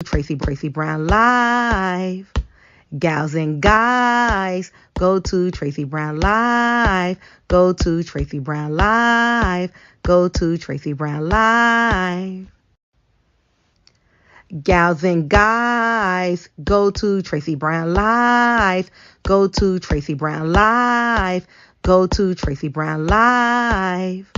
Tracy Brown Live. Gals and guys, go to Tracey Brown Live. Go to Tracey Brown Live. Go to Tracey Brown Live. Gals and guys, go to Tracey Brown Live. Go to Tracey Brown Live. Go to Tracey Brown Live.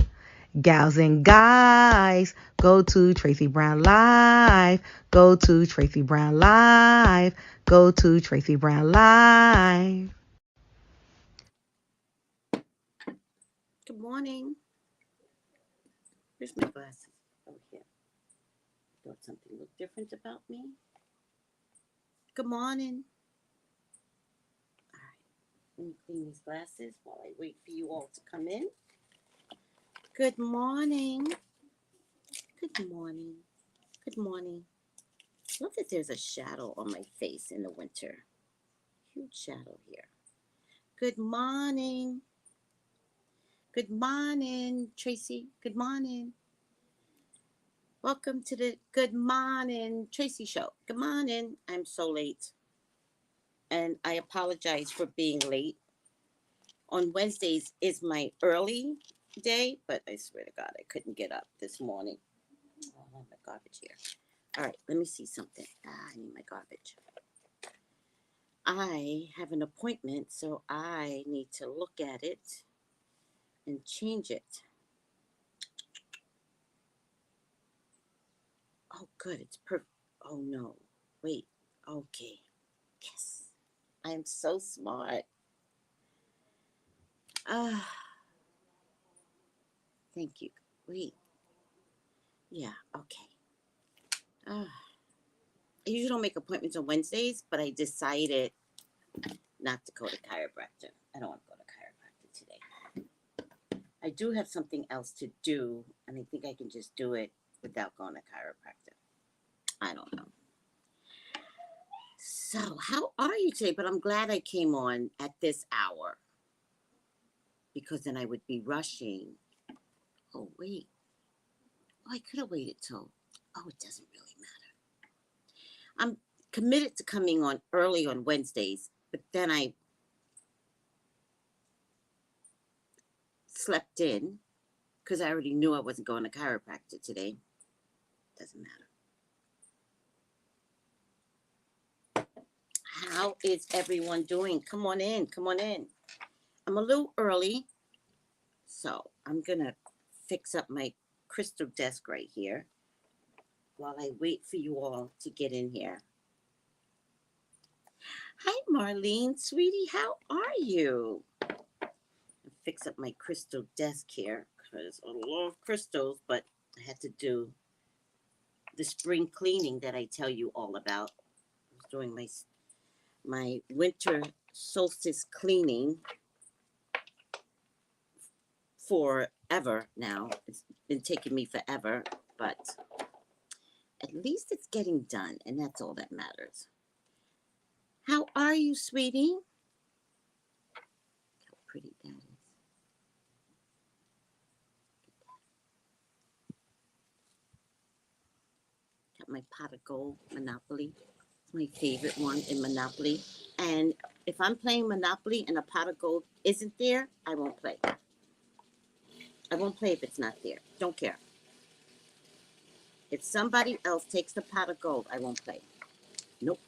Gals and guys, go to Tracey Brown Live. Go to Tracey Brown Live. Go to Tracey Brown Live. Good morning. Here's my glasses over here. Thought something looked different about me. Good morning. All right. Let me clean these glasses while I wait for you all to come in. Good morning. Good morning. Good morning. Look that there's a shadow on my face in the winter. Huge shadow here. Good morning. Good morning, Tracy. Good morning. Welcome to the Good Morning Tracy Show. Good morning. I'm so late. And I apologize for being late. On Wednesdays is my early day, but I swear to God, I couldn't get up this morning. Oh, I have my garbage here. All right, let me see something. I need my garbage. I have an appointment, so I need to look at it and change it. Oh, good. It's perfect. Oh, no. Wait. Okay. Yes. I am so smart. Thank you. Wait. Yeah, okay. I usually don't make appointments on Wednesdays, but I decided not to go to chiropractor. I don't want to go to chiropractor today. I do have something else to do, and I think I can just do it without going to chiropractor. I don't know. So, how are you today? But I'm glad I came on at this hour because then I would be rushing. Oh, wait. Oh, I could have waited till. Oh, it doesn't really matter. I'm committed to coming on early on Wednesdays, but then I slept in because I already knew I wasn't going to chiropractor today. Doesn't matter. How is everyone doing? Come on in. Come on in. I'm a little early, so I'm going to fix up my crystal desk right here while I wait for you all to get in here. Hi, Marlene, sweetie. How are you? I'll fix up my crystal desk here because I love crystals, but I had to do the spring cleaning that I tell you all about. I was doing my winter solstice cleaning forever now. It's been taking me forever, but at least it's getting done, and that's all that matters. How are you, sweetie? How pretty that is. Got my pot of gold Monopoly. It's my favorite one in Monopoly. And if I'm playing Monopoly and a pot of gold isn't there, I won't play. I won't play if it's not there. Don't care. If somebody else takes the pot of gold, I won't play. Nope.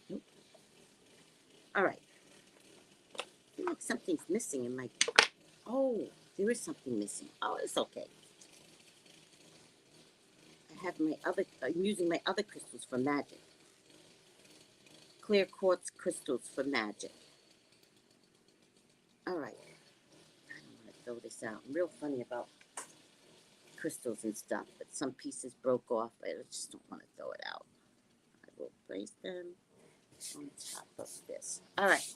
Nope. All right. I feel like something's missing in my... Oh, there is something missing. Oh, it's okay. I have my other... I'm using my other crystals for magic. Clear quartz crystals for magic. All right. I don't want to throw this out. I'm real funny about crystals and stuff, but some pieces broke off. I just don't want to throw it out. I will place them on top of this. All right.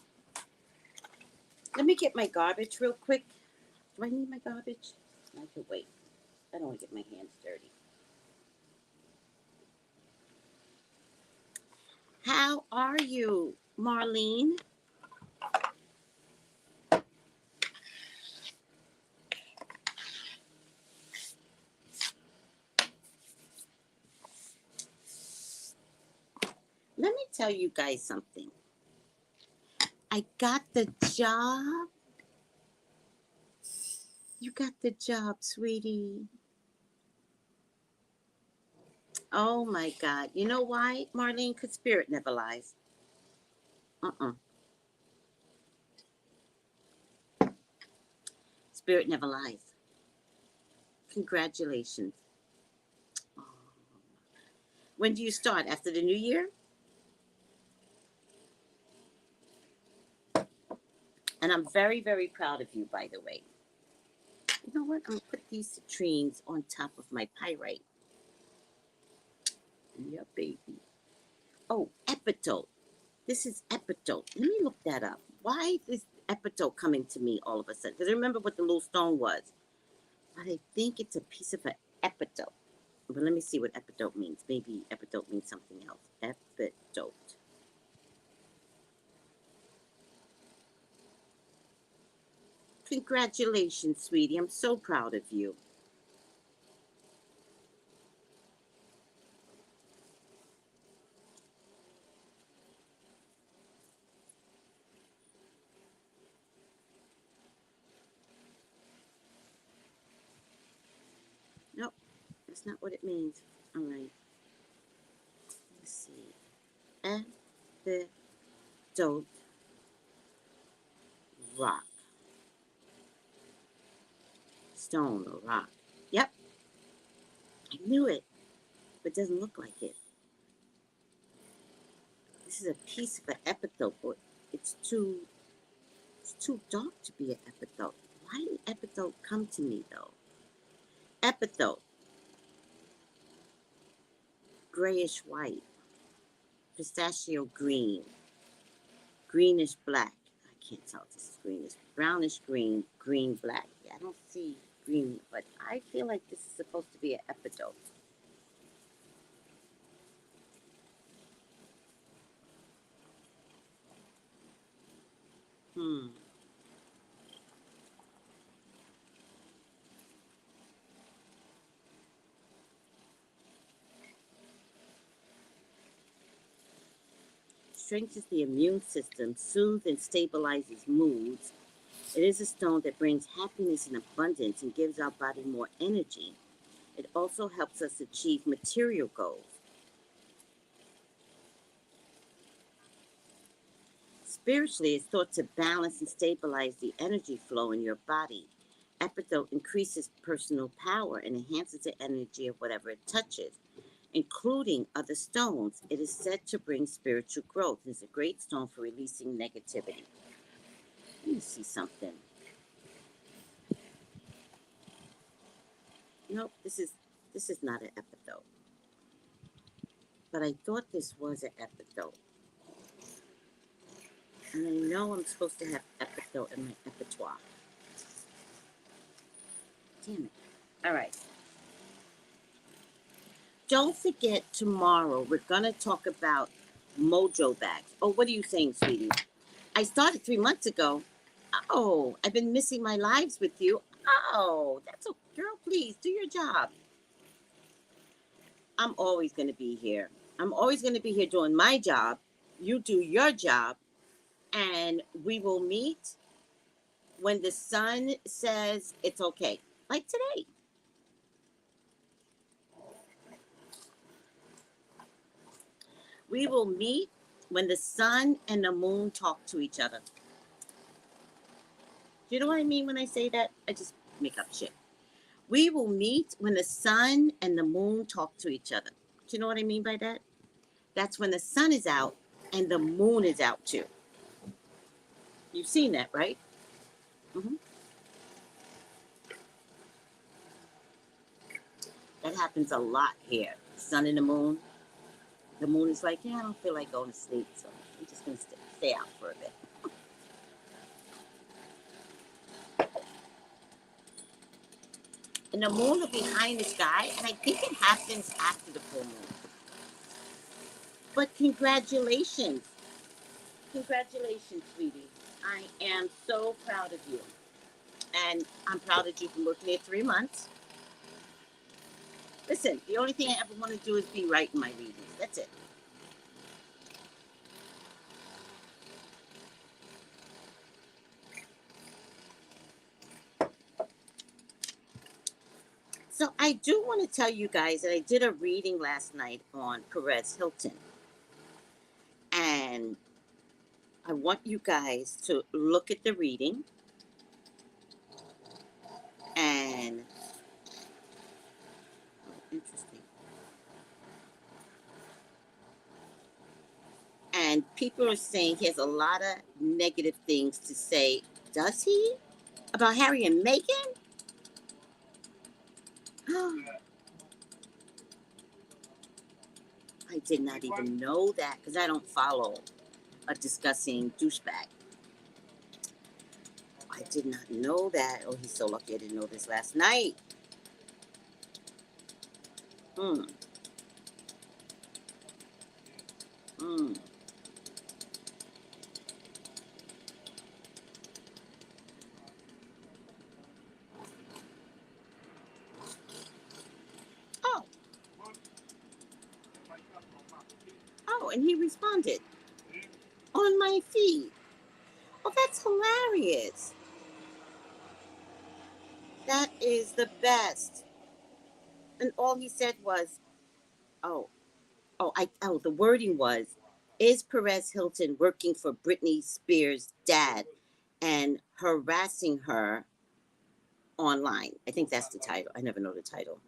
Let me get my garbage real quick. Do I need my garbage? I could wait. I don't want to get my hands dirty. How are you, Marlene? let me tell you guys something. I got the job. You got the job, sweetie. Oh my God. You know why, Marlene? Because spirit never lies. Spirit never lies. Congratulations. Oh. When do you start? After the new year? And I'm very, very proud of you, by the way. You know what? I'm going to put these citrines on top of my pyrite. Yeah, baby. Oh, epitope. This is epitope. Let me look that up. Why is epitope coming to me all of a sudden? Because I remember what the little stone was. But I think it's a piece of an epitope. But let me see what epitope means. Maybe epitope means something else. Epitope. Congratulations, sweetie. I'm so proud of you. Nope, that's not what it means. All right. Let's see. Epitope rock. Stone or rock. Yep, I knew it, but it doesn't look like it. This is a piece of an epitope, but it's too dark to be an epitope. Why did epitope come to me though? Epitope, grayish white, pistachio green, greenish black. I can't tell if this is greenish, brownish green, green black. Yeah, I don't see green, but I feel like this is supposed to be an epitope. Hmm. Strengthens the immune system, soothes and stabilizes moods. It is a stone that brings happiness and abundance and gives our body more energy. It also helps us achieve material goals. Spiritually, it's thought to balance and stabilize the energy flow in your body. Epitome increases personal power and enhances the energy of whatever it touches, including other stones. It is said to bring spiritual growth. It's a great stone for releasing negativity. Let me see something. Nope, this is not an epitome. But I thought this was an epitome. And I know I'm supposed to have epitome in my repertoire. Damn it. All right. Don't forget, tomorrow we're going to talk about mojo bags. Oh, what are you saying, sweetie? I started 3 months ago. Oh, I've been missing my lives with you. Oh, that's a girl, please do your job. I'm always going to be here. I'm always going to be here doing my job. You do your job, and we will meet when the sun says it's okay. Like today. We will meet when the sun and the moon talk to each other. Do you know what I mean when I say that? I just make up shit. We will meet when the sun and the moon talk to each other. Do you know what I mean by that? That's when the sun is out and the moon is out too. You've seen that, right? Mm-hmm. That happens a lot here. Sun and the moon. The moon is like, yeah, I don't feel like going to sleep, so I'm just going to stay out for a bit. And the moon will be high in the sky, and I think it happens after the full moon. But congratulations. Congratulations, sweetie. I am so proud of you. And I'm proud that you've been working here 3 months. Listen, the only thing I ever want to do is be right in my readings. That's it. So I do want to tell you guys that I did a reading last night on Perez Hilton. And I want you guys to look at the reading and interesting. And people are saying he has a lot of negative things to say. Does he? About Harry and Meghan? I did not even know that because I don't follow a discussing douchebag. I did not know that. Oh, he's so lucky I didn't know this last night. Hmm. Hmm. Oh. Oh, and he responded on my feed. Oh, that's hilarious. That is the best. And all he said was, oh, the wording was, is Perez Hilton working for Britney Spears' dad and harassing her online? I think that's the title. I never know the title.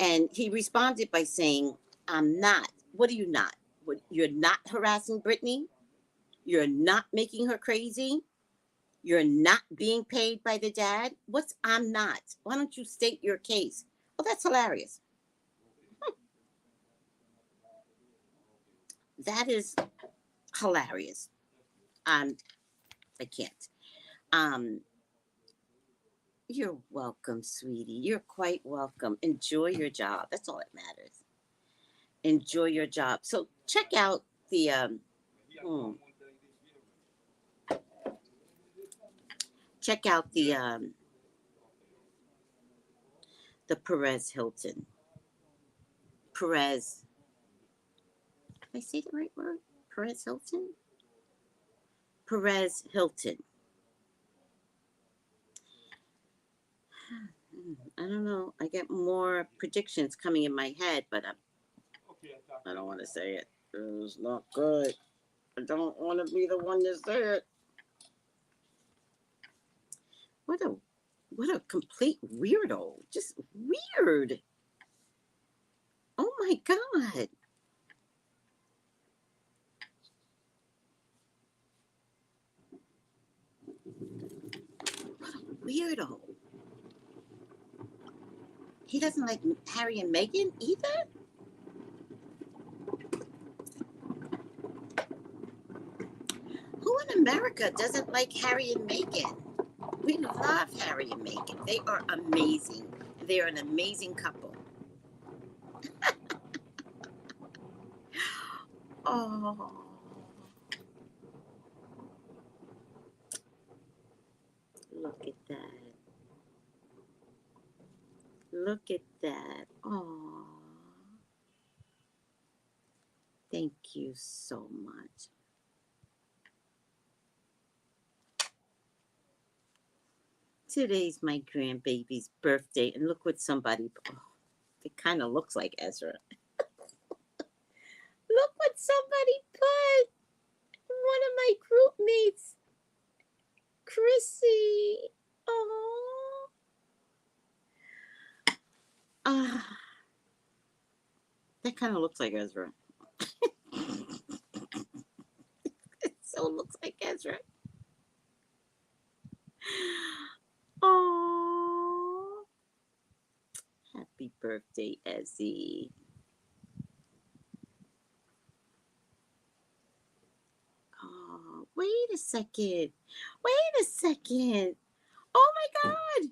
And he responded by saying, I'm not. What are you not? What, you're not harassing Britney? You're not making her crazy? You're not being paid by the dad? What's I'm not? Why don't you state your case? Oh, that's hilarious. That is hilarious. I can't. Um, you're welcome, sweetie. You're quite welcome. Enjoy your job. That's all that matters. Enjoy your job. So check out the hmm, check out the Perez Hilton. Perez. Did I say the right word? Perez Hilton? Perez Hilton. I don't know. I get more predictions coming in my head, but I don't want to say it. It's not good. I don't want to be the one to say it. What a what a complete weirdo. Just weird. Oh my god. What a weirdo. He doesn't like Harry and Meghan either? Who in America doesn't like Harry and Meghan? We love Harry and Meghan. They are amazing. They're an amazing couple. Oh, look at that. Look at that. Oh, thank you so much. Today's my grandbaby's birthday, and look what somebody. Oh, it kind of looks like Ezra. Look what somebody put. One of my group mates, Chrissy. Oh. Ah, that kind of looks like Ezra. It so looks like Ezra. Oh, happy birthday, Ezzy. Oh, wait a second. Wait a second. Oh my God.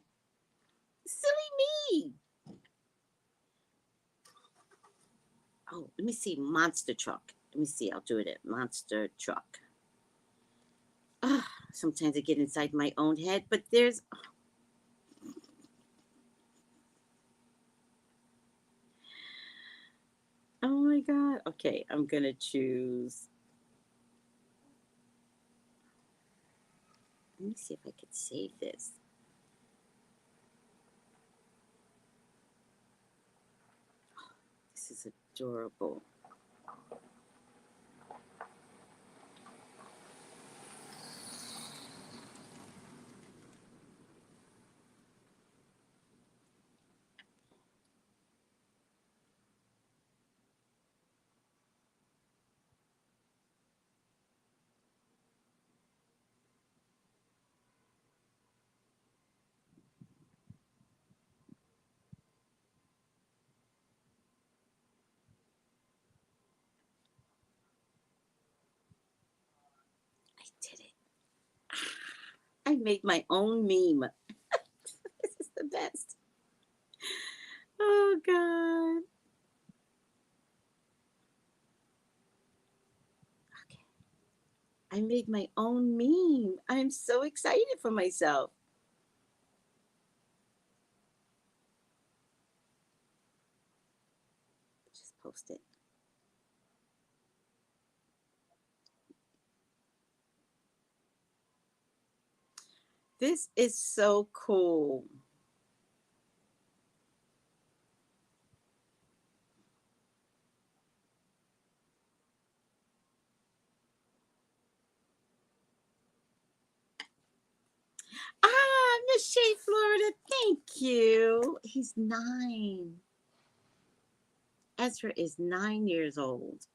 Silly me. Oh, let me see. Monster truck. Let me see. I'll do it at monster truck. Sometimes I get inside my own head, but there's. Oh my God. Okay, I'm going to choose. Let me see if I could save this. This is adorable. I did it. I made my own meme. This is the best. Oh, God. Okay. I made my own meme. I'm so excited for myself. Just post it. This is so cool. Ah, Miss Shea, Florida, thank you. He's 9. Ezra is 9 years old.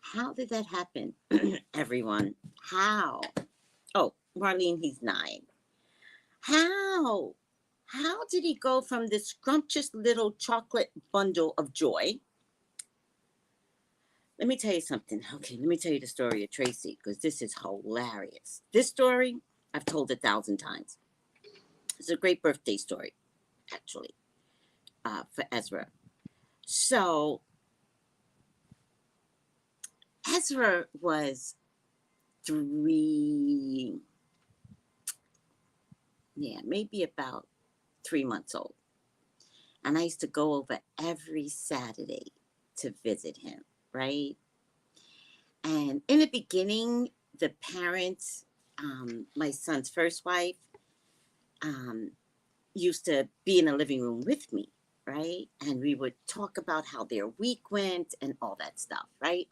How did that happen, everyone? How? Oh, Marlene, he's 9. How? How did he go from this scrumptious little chocolate bundle of joy? Let me tell you something. Okay, let me tell you the story of Tracey, because this is hilarious. This story, I've told 1,000 times. It's a great birthday story, actually, for Ezra. So, Ezra was 3, maybe about 3 months old. And I used to go over every Saturday to visit him, right? And in the beginning, the parents, my son's first wife, used to be in the living room with me, right? And we would talk about how their week went and all that stuff, right?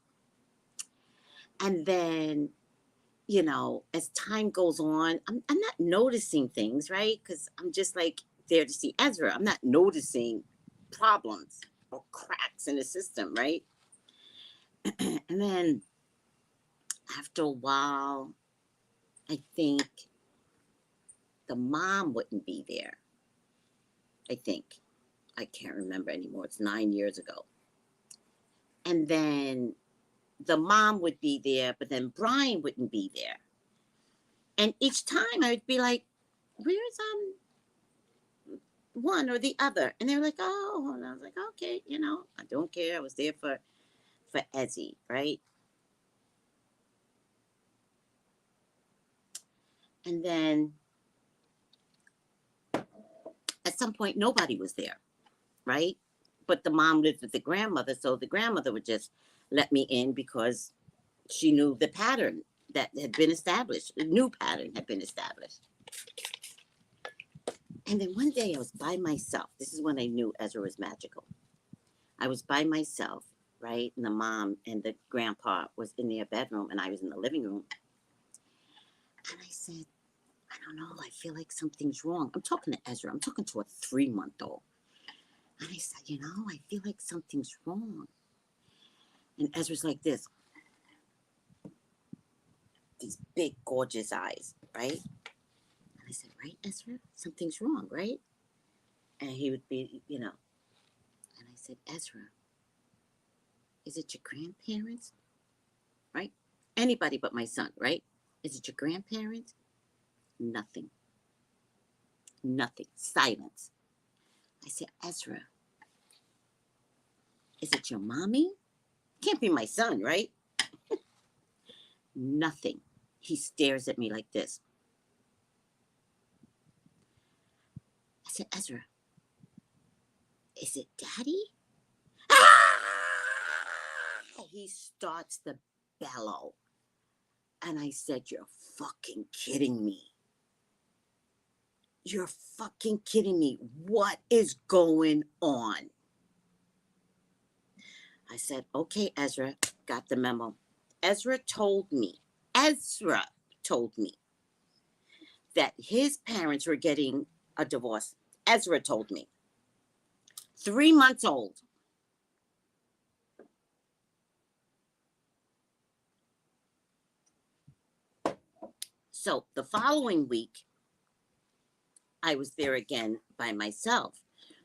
And then, as time goes on, I'm not noticing things, right? Because I'm just like there to see Ezra. I'm not noticing problems or cracks in the system, right? And then after a while, I think the mom wouldn't be there. I think. I can't remember anymore. It's 9 years ago. And then the mom would be there, but then Brian wouldn't be there. And each time I would be like, where's one or the other? And they were like, oh, and I was like, okay, I don't care. I was there for Ezzy, right? And then at some point nobody was there, right? But the mom lived with the grandmother, so the grandmother would just let me in because she knew the pattern that had been established. A new pattern had been established. And then one day I was by myself. This is when I knew Ezra was magical. I was by myself, right? And the mom and the grandpa was in their bedroom and I was in the living room. And I said, I don't know. I feel like something's wrong. I'm talking to Ezra. I'm talking to a 3-month-old. And I said, I feel like something's wrong. And Ezra's like this. These big, gorgeous eyes, right? And I said, right, Ezra? Something's wrong, right? And he would be, And I said, Ezra, is it your grandparents? Right? Anybody but my son, right? Is it your grandparents? Nothing. Nothing. Silence. I said, Ezra, is it your mommy? Can't be my son, right? Nothing. He stares at me like this. I said, Ezra, is it daddy? Ah! He starts to bellow. And I said, you're fucking kidding me. You're fucking kidding me. What is going on? I said, okay, Ezra, got the memo. Ezra told me that his parents were getting a divorce. Ezra told me. 3 months old. So the following week, I was there again by myself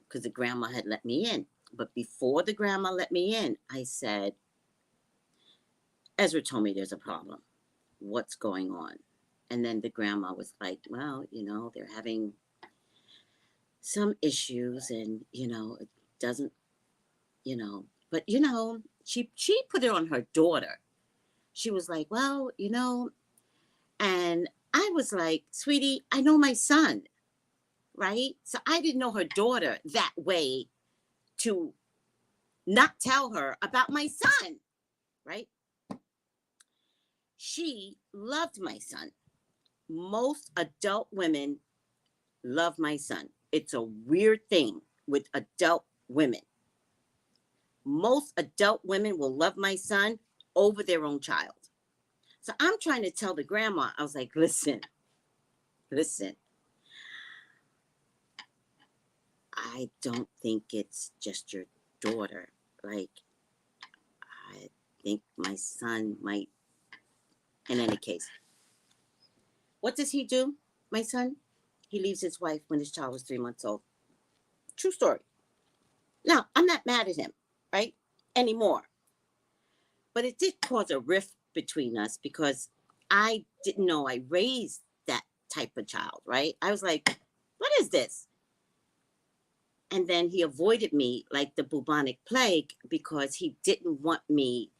because the grandma had let me in. But before the grandma let me in, I said, Ezra told me there's a problem. What's going on? And then the grandma was like, well, they're having some issues and, it doesn't, but, she put it on her daughter. She was like, well, and I was like, sweetie, I know my son, right? So I didn't know her daughter that way to not tell her about my son, right? She loved my son. Most adult women love my son. It's a weird thing with adult women. Most adult women will love my son over their own child. So I'm trying to tell the grandma, I was like, listen, I don't think it's just your daughter. Like, I think my son might, in any case. What does he do, my son? He leaves his wife when his child was 3 months old. True story. Now, I'm not mad at him, right? Anymore. But it did cause a rift between us because I didn't know I raised that type of child, right? I was like, what is this? And then he avoided me like the bubonic plague because he didn't want me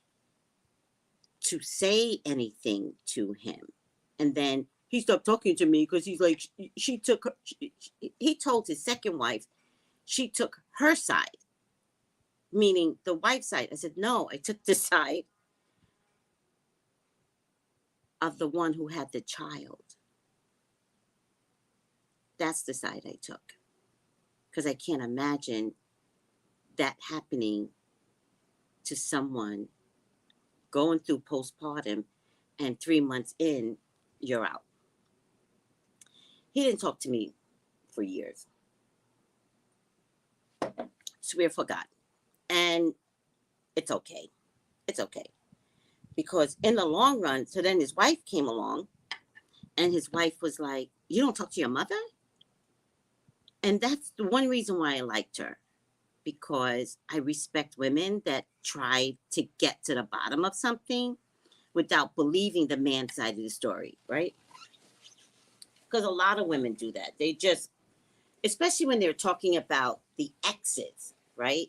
to say anything to him. And then he stopped talking to me because he's like, he told his second wife, she took her side, meaning the wife's side. I said, no, I took the side of the one who had the child. That's the side I took. Because I can't imagine that happening to someone going through postpartum and 3 months in, you're out. He didn't talk to me for years. Swear for God. And it's okay. It's okay. Because in the long run, so then his wife came along and his wife was like, you don't talk to your mother? And that's the one reason why I liked her. Because I respect women that try to get to the bottom of something without believing the man's side of the story, right? Because a lot of women do that. They just, especially when they're talking about the exes, right?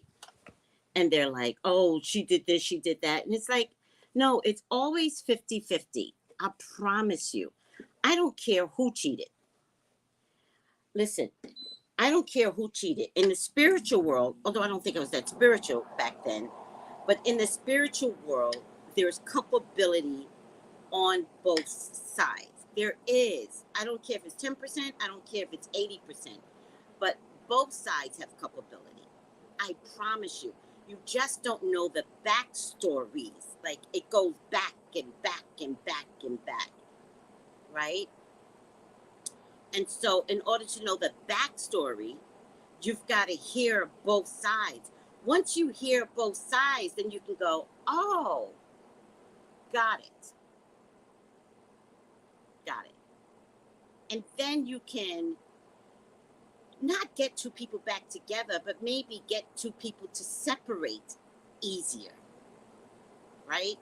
And they're like, oh, she did this, she did that. And it's like, no, it's always 50-50. I promise you. I don't care who cheated. Listen, I don't care who cheated. In the spiritual world, although I don't think I was that spiritual back then, but in the spiritual world, there's culpability on both sides. There is. I don't care if it's 10%, I don't care if it's 80%, but both sides have culpability. I promise you. You just don't know the backstories. Like, it goes back and back and back and back, right? And so in order to know the backstory, you've got to hear both sides. Once you hear both sides, then you can go, oh, got it. Got it. And then you can not get two people back together, but maybe get two people to separate easier, right?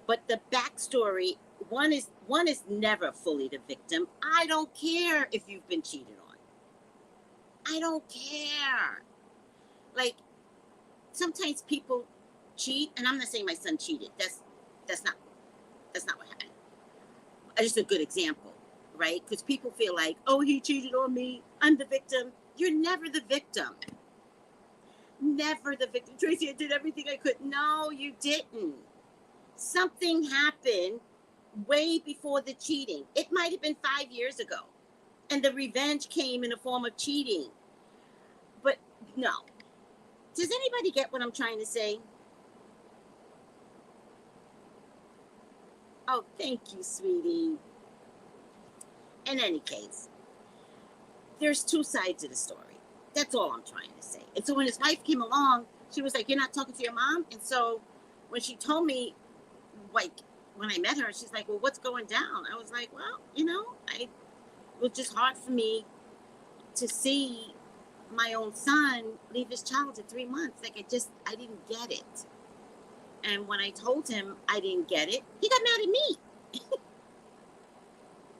But the backstory, one is never fully the victim. I don't care if you've been cheated on. I don't care. Like, sometimes people cheat, and I'm not saying my son cheated. That's not what happened. Just a good example, right? Because people feel like, oh, he cheated on me, I'm the victim. You're never the victim. Never the victim. Tracy, I did everything I could. No, you didn't. Something happened way before the cheating. It might have been 5 years ago. And the revenge came in the form of cheating. But no. Does anybody get what I'm trying to say? Oh, thank you, sweetie. In any case, there's two sides of the story. That's all I'm trying to say. And so when his wife came along, she was like, "You're not talking to your mom?" And so when she told me, like, when I met her, she's like, "Well, what's going down?" I was like, "Well, it was just hard for me to see my own son leave his child at 3 months. Like, I didn't get it." And when I told him I didn't get it, he got mad at me.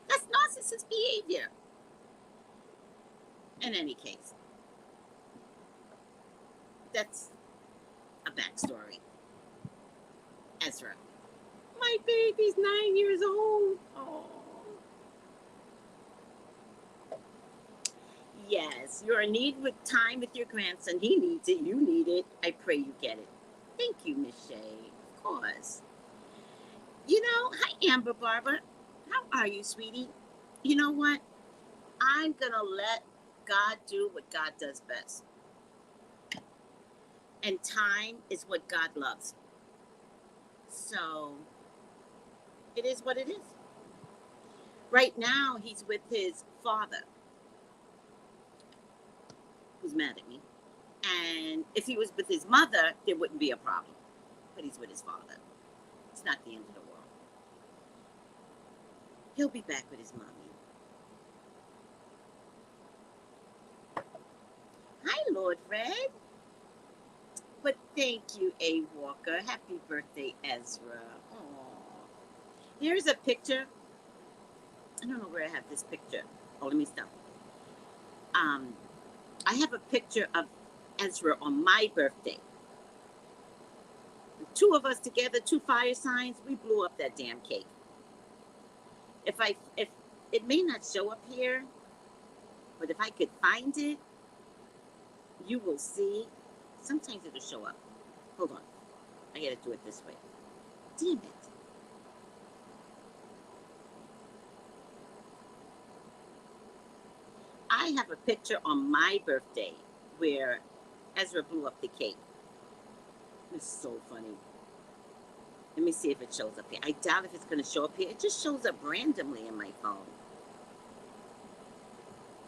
That's narcissist behavior. In any case, that's a backstory. Ezra. My baby's 9 years old. Oh. Yes, you're in need with time with your grandson. He needs it. You need it. I pray you get it. Thank you, Miss Shay. Of course. Hi, Amber Barber. How are you, sweetie? You know what? I'm going to let God do what God does best. And time is what God loves. So it is what it is. Right now, he's with his father, who's mad at me. And if he was with his mother, there wouldn't be a problem. But he's with his father. It's not the end of the world. He'll be back with his mommy. Hi, Lord Fred. But thank you, A. Walker. Happy birthday, Ezra. Aww. Here's a picture. I don't know where I have this picture. Oh, let me stop. I have a picture of Ezra on my birthday. The two of us together, two fire signs, we blew up that damn cake. If it may not show up here, but if I could find it, you will see. Sometimes it'll show up. Hold on. I gotta do it this way. Damn it. I have a picture on my birthday where Ezra blew up the cake. It's so funny. Let me see if it shows up here. I doubt if it's going to show up here. It just shows up randomly in my phone.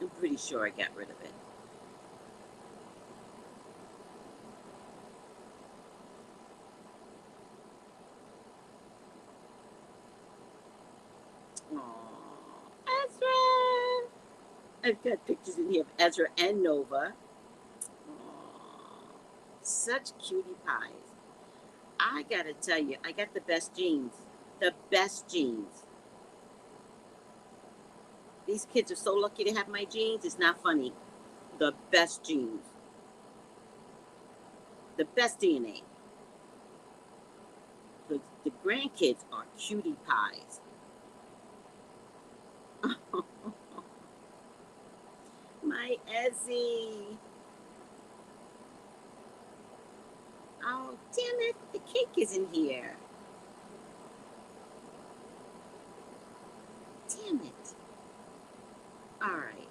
I'm pretty sure I got rid of it. Aww. Ezra! I've got pictures in here of Ezra and Nova. Aww. Such cutie pies. I gotta tell you, I got the best genes. The best genes. These kids are so lucky to have my genes, it's not funny. The best genes. The best DNA. The grandkids are cutie pies. My Ezzy. Oh, damn it. The cake isn't here. Damn it. All right.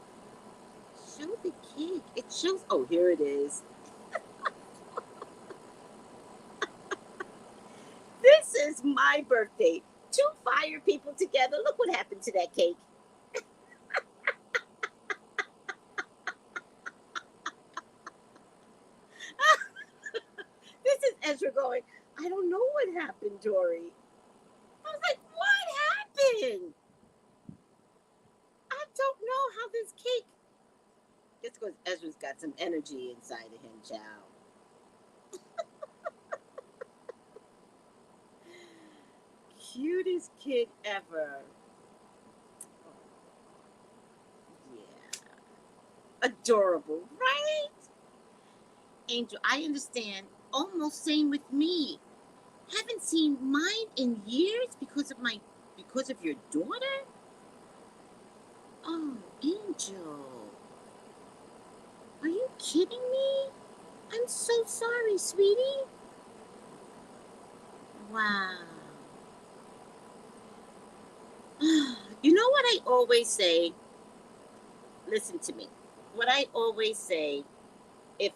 Show the cake. It shows. Oh, here it is. This is my birthday. Two fire people together. Look what happened to that cake. This is Ezra going, I don't know what happened, Dory. I was like, what happened? I don't know how this cake. Just because Ezra's got some energy inside of him, child. Cutest kid ever. Yeah. Adorable, right? Angel, I understand. Almost same with me. Haven't seen mine in years because of your daughter? Oh, Angel. Are you kidding me? I'm so sorry, sweetie. Wow. You know what I always say? Listen to me. What I always say, if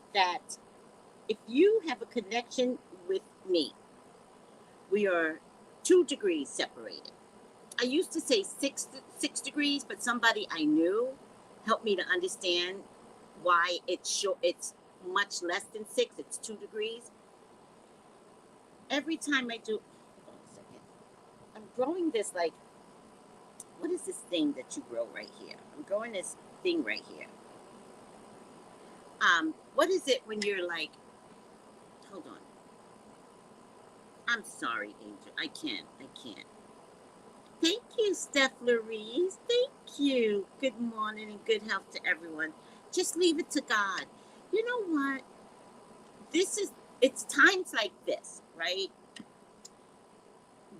you have a connection with me, we are 2 degrees separated. I used to say 6 degrees, but somebody I knew helped me to understand why it's much less than 6. It's 2 degrees. Every time I do, hold on a second. I'm growing this, like, what is this thing that you grow right here? I'm growing this thing right here. What is it when you're like, hold on. I'm sorry, Angel. I can't. Thank you, Steph Louise. Thank you. Good morning and good health to everyone. Just leave it to God. You know what? It's times like this, right?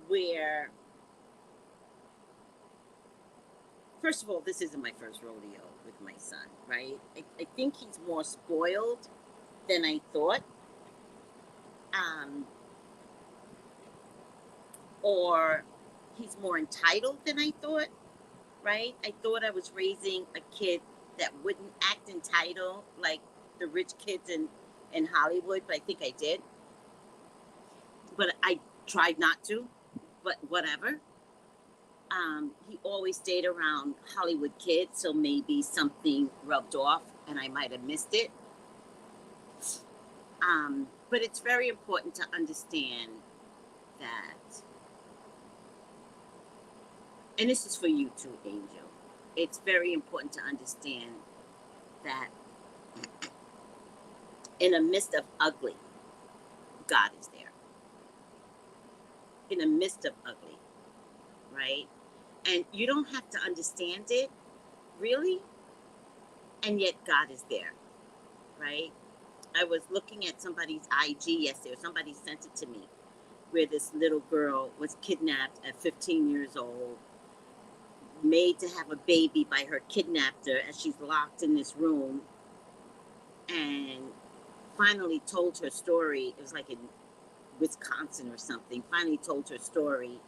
Where, first of all, this isn't my first rodeo with my son, right? I think he's more spoiled than I thought. Or he's more entitled than I thought, right? I thought I was raising a kid that wouldn't act entitled like the rich kids in Hollywood, but I think I did. But I tried not to, but whatever. He always stayed around Hollywood kids, so maybe something rubbed off and I might have missed it. But it's very important to understand that, and this is for you too, Angel, it's very important to understand that in the midst of ugly, God is there. In the midst of ugly, right? And you don't have to understand it, really, and yet God is there, right? I was looking at somebody's IG yesterday, or somebody sent it to me, where this little girl was kidnapped at 15 years old, made to have a baby by her kidnapper as she's locked in this room, and finally told her story. It was like in Wisconsin or something. Finally told her story,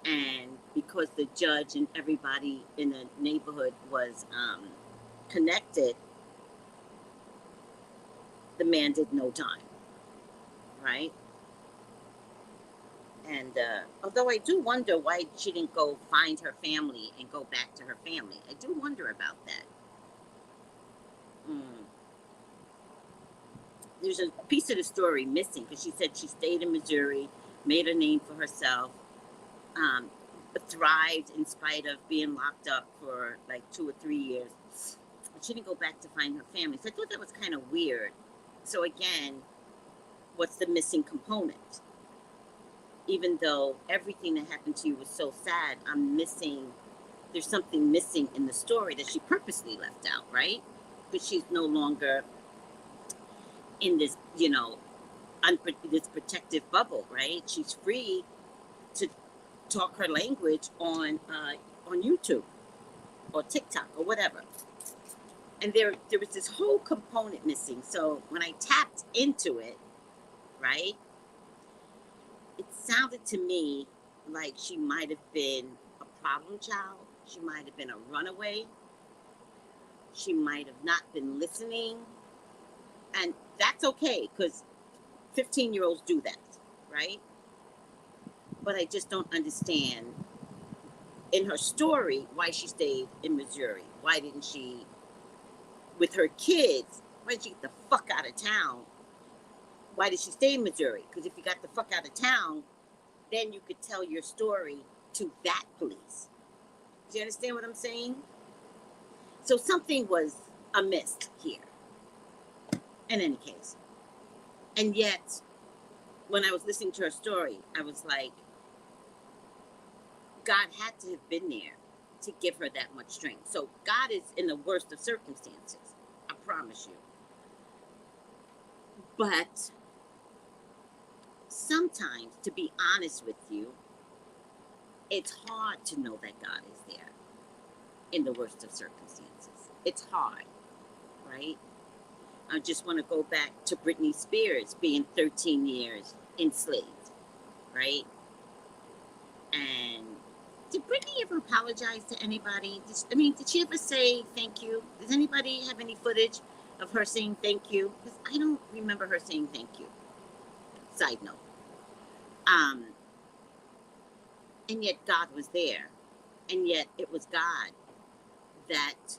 and because the judge and everybody in the neighborhood was connected, the man did no time, right? And although I do wonder why she didn't go find her family and go back to her family. I do wonder about that. There's a piece of the story missing, because she said she stayed in Missouri, made a name for herself, thrived in spite of being locked up for like 2 or 3 years. She didn't go back to find her family. So I thought that was kind of weird. So again, what's the missing component? Even though everything that happened to you was so sad, there's something missing in the story that she purposely left out, right? Because she's no longer in this, this protective bubble, right? She's free to talk her language on YouTube or TikTok or whatever. And there was this whole component missing. So when I tapped into it, right, it sounded to me like she might have been a problem child. She might have been a runaway. She might have not been listening. And that's okay, because 15-year-olds do that, right? But I just don't understand, in her story, why she stayed in Missouri. Why didn't she, with her kids, why did she get the fuck out of town? Why did she stay in Missouri? Because if you got the fuck out of town, then you could tell your story to that police. Do you understand what I'm saying? So something was amiss here, in any case. And yet, when I was listening to her story, I was like, God had to have been there to give her that much strength. So God is in the worst of circumstances, I promise you. But sometimes, to be honest with you, it's hard to know that God is there in the worst of circumstances. It's hard, right? I just want to go back to Britney Spears being 13 years enslaved, right? And did Britney ever apologize to anybody? Did she ever say thank you? Does anybody have any footage of her saying thank you? Because I don't remember her saying thank you. Side note. And yet God was there. And yet it was God that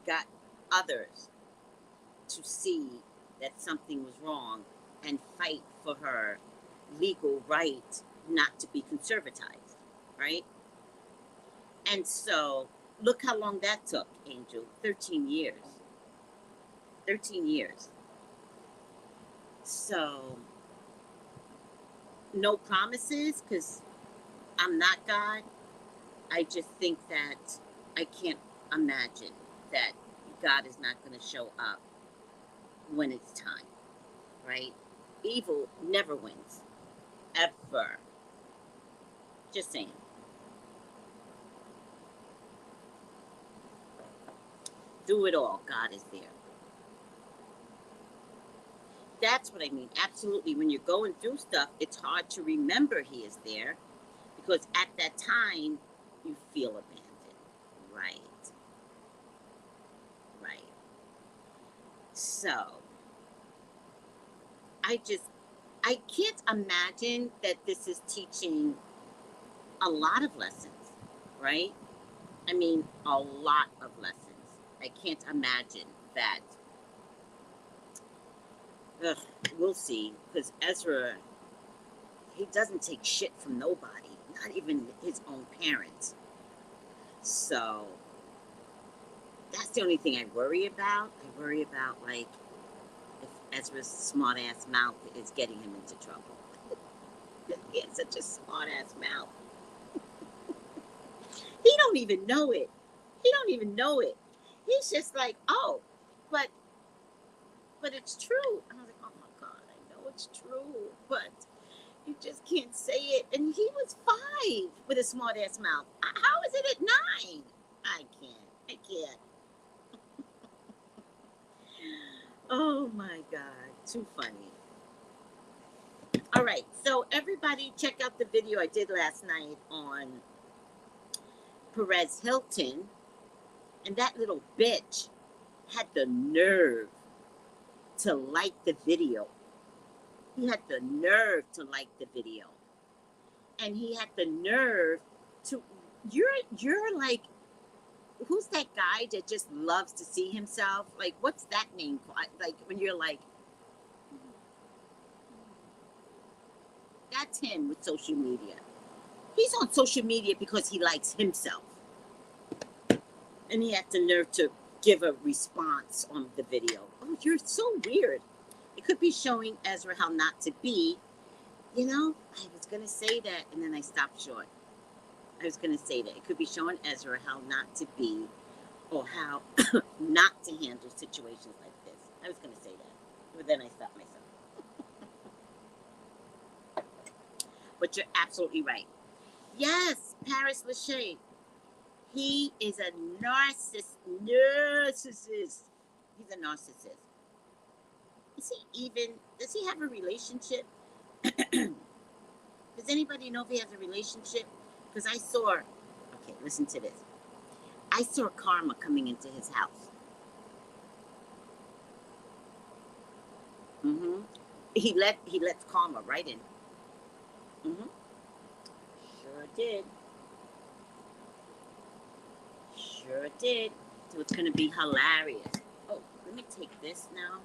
got others to see that something was wrong and fight for her legal right not to be conservatized, right? And so look how long that took, Angel. 13 years. 13 years. So no promises, because I'm not God. I just think that I can't imagine that God is not going to show up when it's time, right? Evil never wins, ever. Just saying. Do it all. God is there. That's what I mean. Absolutely. When you're going through stuff, it's hard to remember He is there because at that time you feel abandoned. Right. Right. So I can't imagine that this is teaching a lot of lessons, right? I mean, a lot of lessons. I can't imagine that. Ugh, we'll see, because Ezra, he doesn't take shit from nobody, not even his own parents. So that's the only thing I worry about. I worry about, like, if Ezra's smart ass mouth is getting him into trouble. He has such a smart ass mouth. He don't even know it. He don't even know it. He's just like, oh, but it's true. And I was like, oh my God, I know it's true, but you just can't say it. And he was 5 with a smart ass mouth. How is it at 9? I can't. Oh my God, too funny. All right, so everybody check out the video I did last night on Perez Hilton. And that little bitch had the nerve to like the video. He had the nerve to like the video. And he had the nerve to, you're like, who's that guy that just loves to see himself? Like, what's that name called? Like, when you're like, that's him with social media. He's on social media because he likes himself. And he had the nerve to give a response on the video. Oh, you're so weird. It could be showing Ezra how not to be. You know, I was going to say that, and then I stopped short. I was going to say that. It could be showing Ezra how not to be, or how not to handle situations like this. I was going to say that, but then I stopped myself. But you're absolutely right. Yes, Paris Lachey. He is a narcissist. He's a narcissist. Does he have a relationship? Does anybody know if he has a relationship? Because okay, listen to this. I saw karma coming into his house. Mm-hmm. He lets karma right in. Mm-hmm. Sure did. Sure did. So it's going to be hilarious. Oh, let me take this now.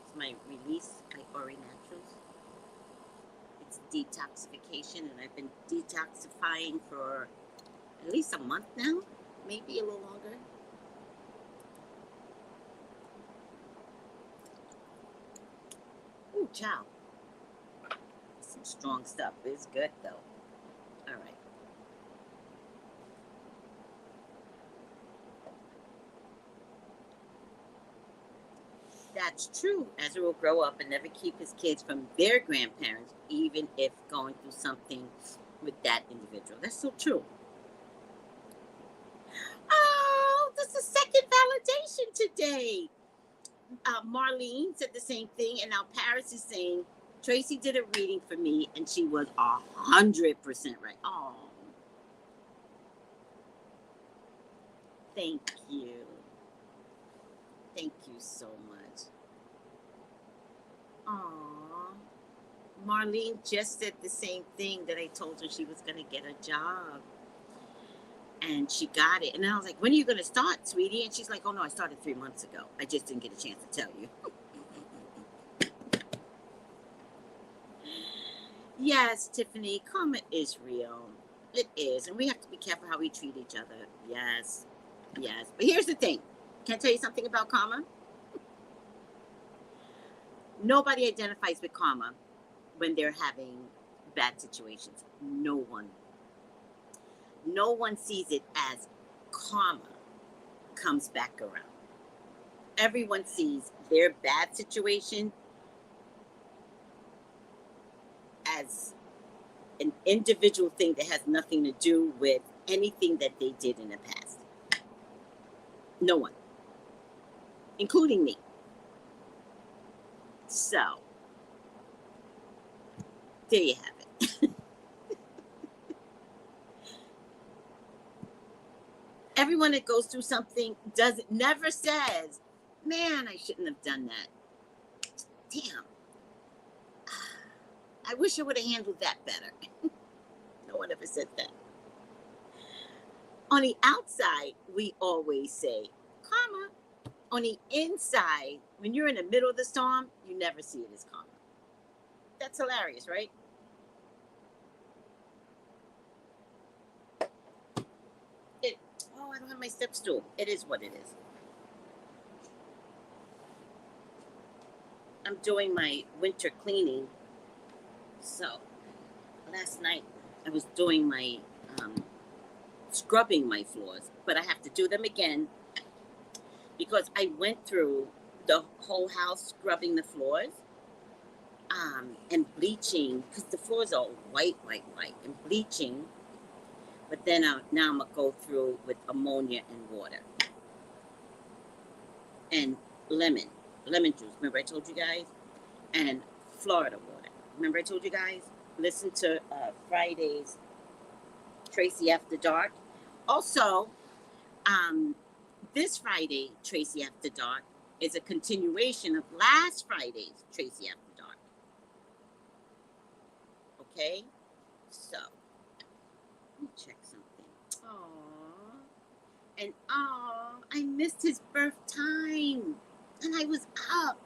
It's my release by Ori Naturals. It's detoxification, and I've been detoxifying for at least a month now, maybe a little longer. Ooh, chow. Some strong stuff. It's good, though. All right. That's true. Ezra will grow up and never keep his kids from their grandparents, even if going through something with that individual. That's so true. Oh, that's the second validation today. Marlene said the same thing, and now Paris is saying Tracey did a reading for me, and she was 100% right. Oh, thank you. Thank you so much. Aw, Marlene just said the same thing that I told her she was going to get a job. And she got it. And I was like, when are you going to start, sweetie? And she's like, oh, no, I started 3 months ago. I just didn't get a chance to tell you. Yes, Tiffany, karma is real. It is. And we have to be careful how we treat each other. Yes. Yes. But here's the thing. Can I tell you something about karma? Nobody identifies with karma when they're having bad situations. No one. No one sees it as karma comes back around. Everyone sees their bad situation as an individual thing that has nothing to do with anything that they did in the past. No one, including me. So, there you have it. Everyone that goes through something never says, man, I shouldn't have done that. Damn. I wish I would have handled that better. No one ever said that. On the outside, we always say karma. On the inside, when you're in the middle of the storm, you never see it as karma. That's hilarious, right? I don't have my step stool. It is what it is. I'm doing my winter cleaning. So, last night I was doing my scrubbing my floors, but I have to do them again because I went through the whole house scrubbing the floors and bleaching, because the floors are white, and bleaching. But then now I'm going to go through with ammonia and water. And lemon juice. Remember I told you guys? And Florida water. Remember I told you guys? Listen to Friday's Tracy After Dark. Also, this Friday, Tracy After Dark, is a continuation of last Friday's Tracy After Dark. Okay? So, let me check something. Aww. And I missed his birth time. And I was up.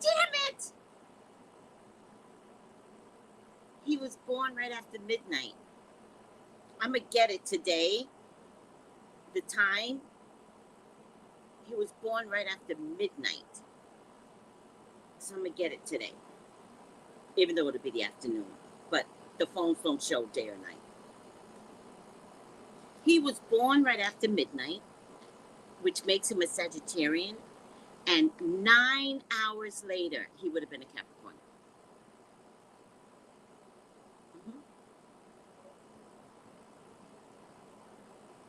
Damn it! He was born right after midnight. I'm going to get it today. The time. He was born right after midnight. So I'm going to get it today. Even though it'll be the afternoon. But the phones don't show day or night. He was born right after midnight, which makes him a Sagittarian. And 9 hours later, he would have been a Capricorn.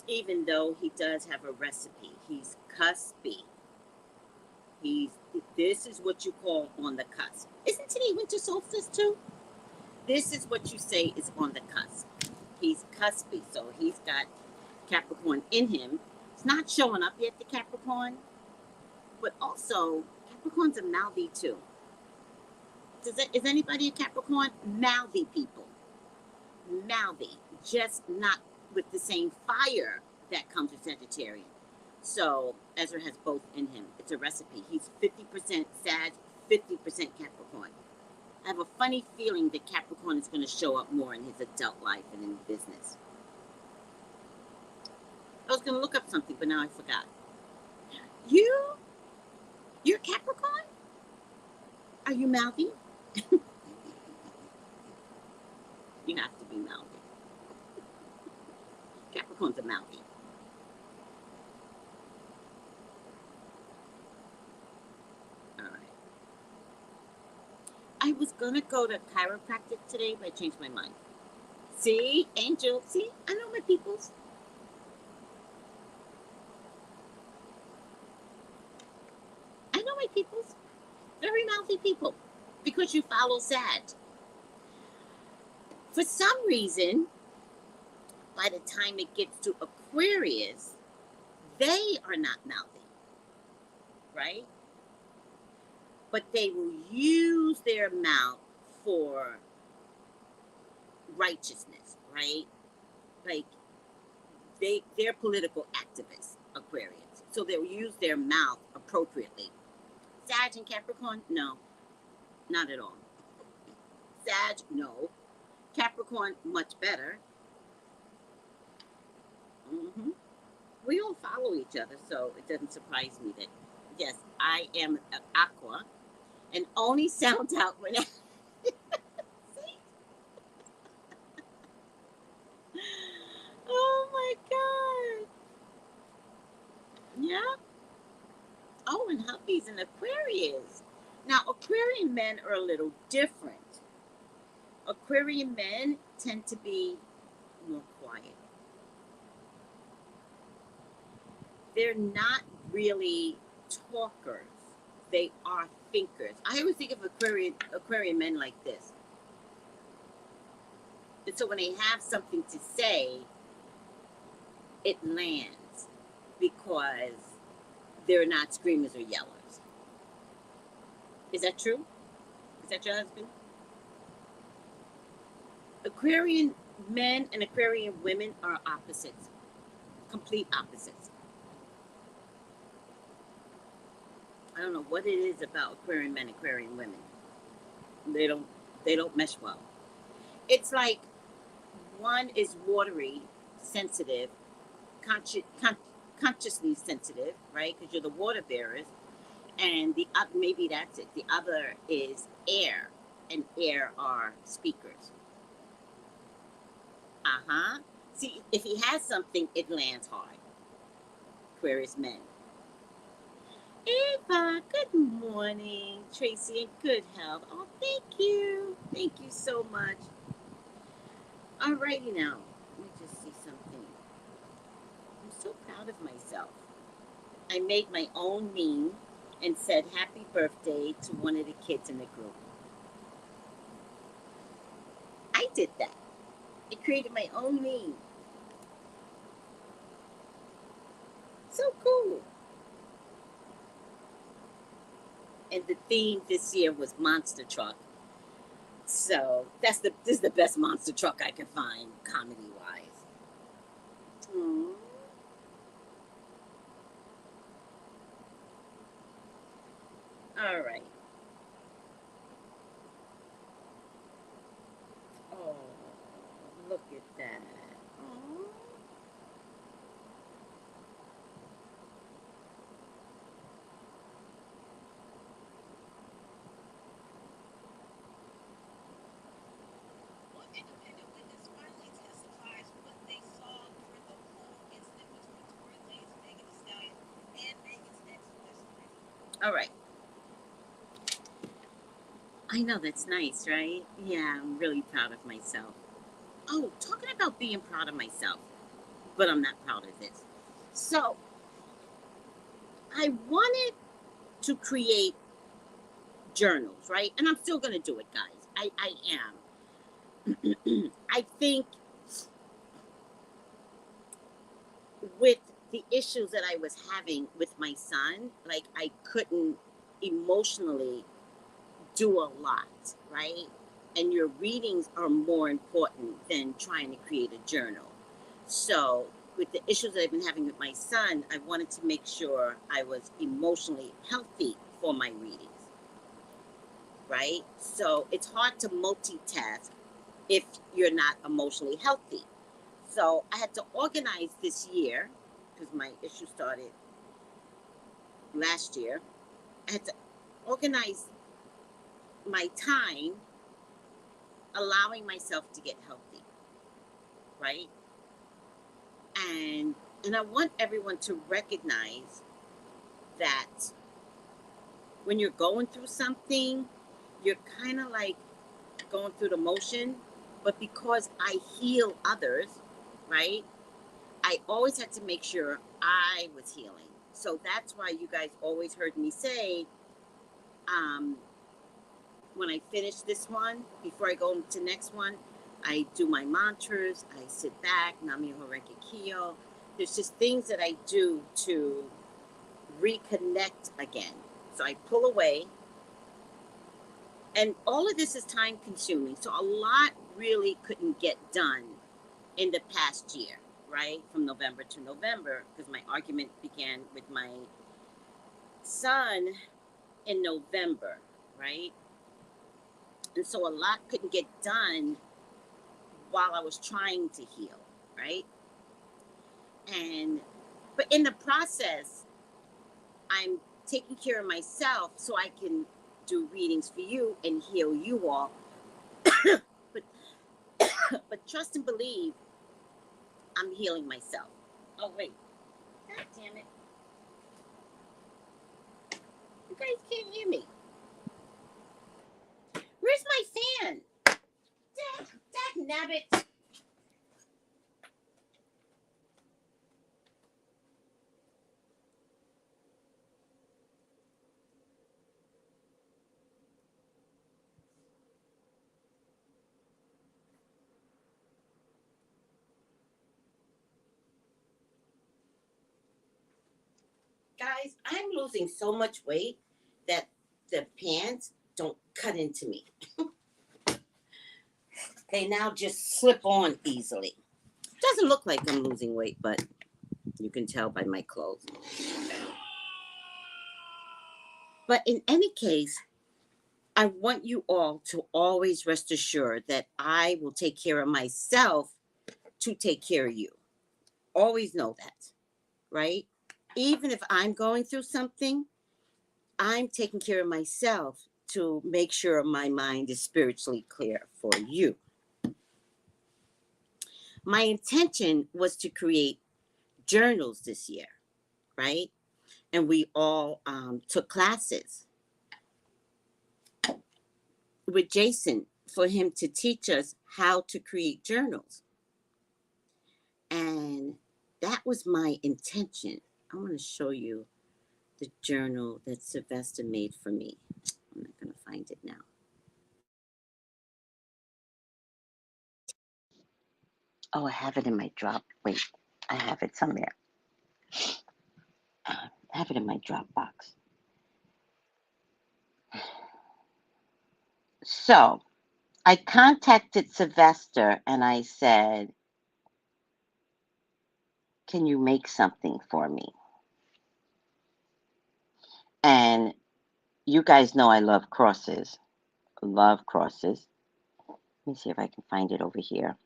Even though he does have a recipe, he's cuspy. This is what you call on the cusp. Isn't today winter solstice too? This is what you say is on the cusp. He's cuspy, so he's got Capricorn in him. It's not showing up yet, the Capricorn. But also, Capricorns are mouthy too. Is anybody a Capricorn? Mouthy people. Mouthy. Just not with the same fire that comes with Sagittarian. So, Ezra has both in him. It's a recipe. He's 50% Sag, 50% Capricorn. I have a funny feeling that Capricorn is going to show up more in his adult life and in business. I was going to look up something, but now I forgot. You're Capricorn? Are you mouthy? You have to be mouthy. Capricorns are mouthy. All right. I was going to go to chiropractic today, but I changed my mind. See, Angel, see, I know my peoples. I know my peoples. Very mouthy people. Because you follow Sag. For some reason, by the time it gets to Aquarius, they are not mouthy. Right? but they will use their mouth for righteousness, right? Like they're political activists, Aquarians. So they'll use their mouth appropriately. Sag and Capricorn, no, not at all. Sag, no. Capricorn, much better. Mm-hmm. We all follow each other, so it doesn't surprise me that, yes, I am an Aqua, and only sounds out when I... See? Oh my God. Yeah. Oh, and hubby's an Aquarius. Now, Aquarian men are a little different. Aquarian men tend to be more quiet. They're not really talkers. They are thinkers. I always think of Aquarian men like this. And so when they have something to say, it lands because they're not screamers or yellers. Is that true? Is that your husband? Aquarian men and Aquarian women are opposites. Complete opposites. I don't know what it is about Aquarian men and Aquarian women. They don't mesh well. It's like one is watery, sensitive, consciously sensitive, right? Because you're the water bearers, and the maybe that's it. The other is air, and air are speakers. See, if he has something, it lands hard. Aquarius men. Ava, good morning. Tracy, in good health. Oh, thank you. Thank you so much. Alrighty now. Let me just see something. I'm so proud of myself. I made my own meme and said happy birthday to one of the kids in the group. I did that. I created my own meme. So cool. And the theme this year was monster truck. So this is the best monster truck I could find, comedy wise. All right. Oh, look at that. Oh. All right. I know, that's nice, right? Yeah, I'm really proud of myself. Oh, talking about being proud of myself, but I'm not proud of this. So, I wanted to create journals, right? And I'm still going to do it, guys. I am. I think with the issues that I was having with my son, like I couldn't emotionally do a lot, right? And your readings are more important than trying to create a journal. So with the issues that I've been having with my son, I wanted to make sure I was emotionally healthy for my readings, right? So it's hard to multitask if you're not emotionally healthy. So I had to organize this year, because my issue started last year. I had to organize my time, allowing myself to get healthy, right? And I want everyone to recognize that when you're going through something, you're kind of like going through the motion, but because I heal others, right? I always had to make sure I was healing. So that's why you guys always heard me say, when I finish this one, before I go to the next one, I do my mantras, I sit back, Nam-myoho Renge Kyo. There's just things that I do to reconnect again. So I pull away, And all of this is time consuming. So a lot really couldn't get done in the past year, right? From November to November, because my argument began with my son in November, right? And so a lot couldn't get done while I was trying to heal, right? And but in the process, I'm taking care of myself so I can do readings for you and heal you all. but but trust and believe I'm healing myself. Oh wait. God damn it. You guys can't hear me. Where's my fan? Dag nabbit. Guys, I'm losing so much weight that the pants don't cut into me. They now just slip on easily. Doesn't look like I'm losing weight, but you can tell by my clothes. But in any case, I want you all to always rest assured that I will take care of myself to take care of you. Always know that, right? Even if I'm going through something, I'm taking care of myself to make sure my mind is spiritually clear for you. My intention was to create journals this year, right? And we all took classes with Jason for him to teach us how to create journals. And that was my intention. I want to show you the journal that Sylvester made for me. I'm not going to find it now. Oh, I have it in my drop. Wait, I have it somewhere. I have it in my Dropbox. So I contacted Sylvester and I said, can you make something for me? And you guys know I love crosses. Love crosses. Let me see if I can find it over here.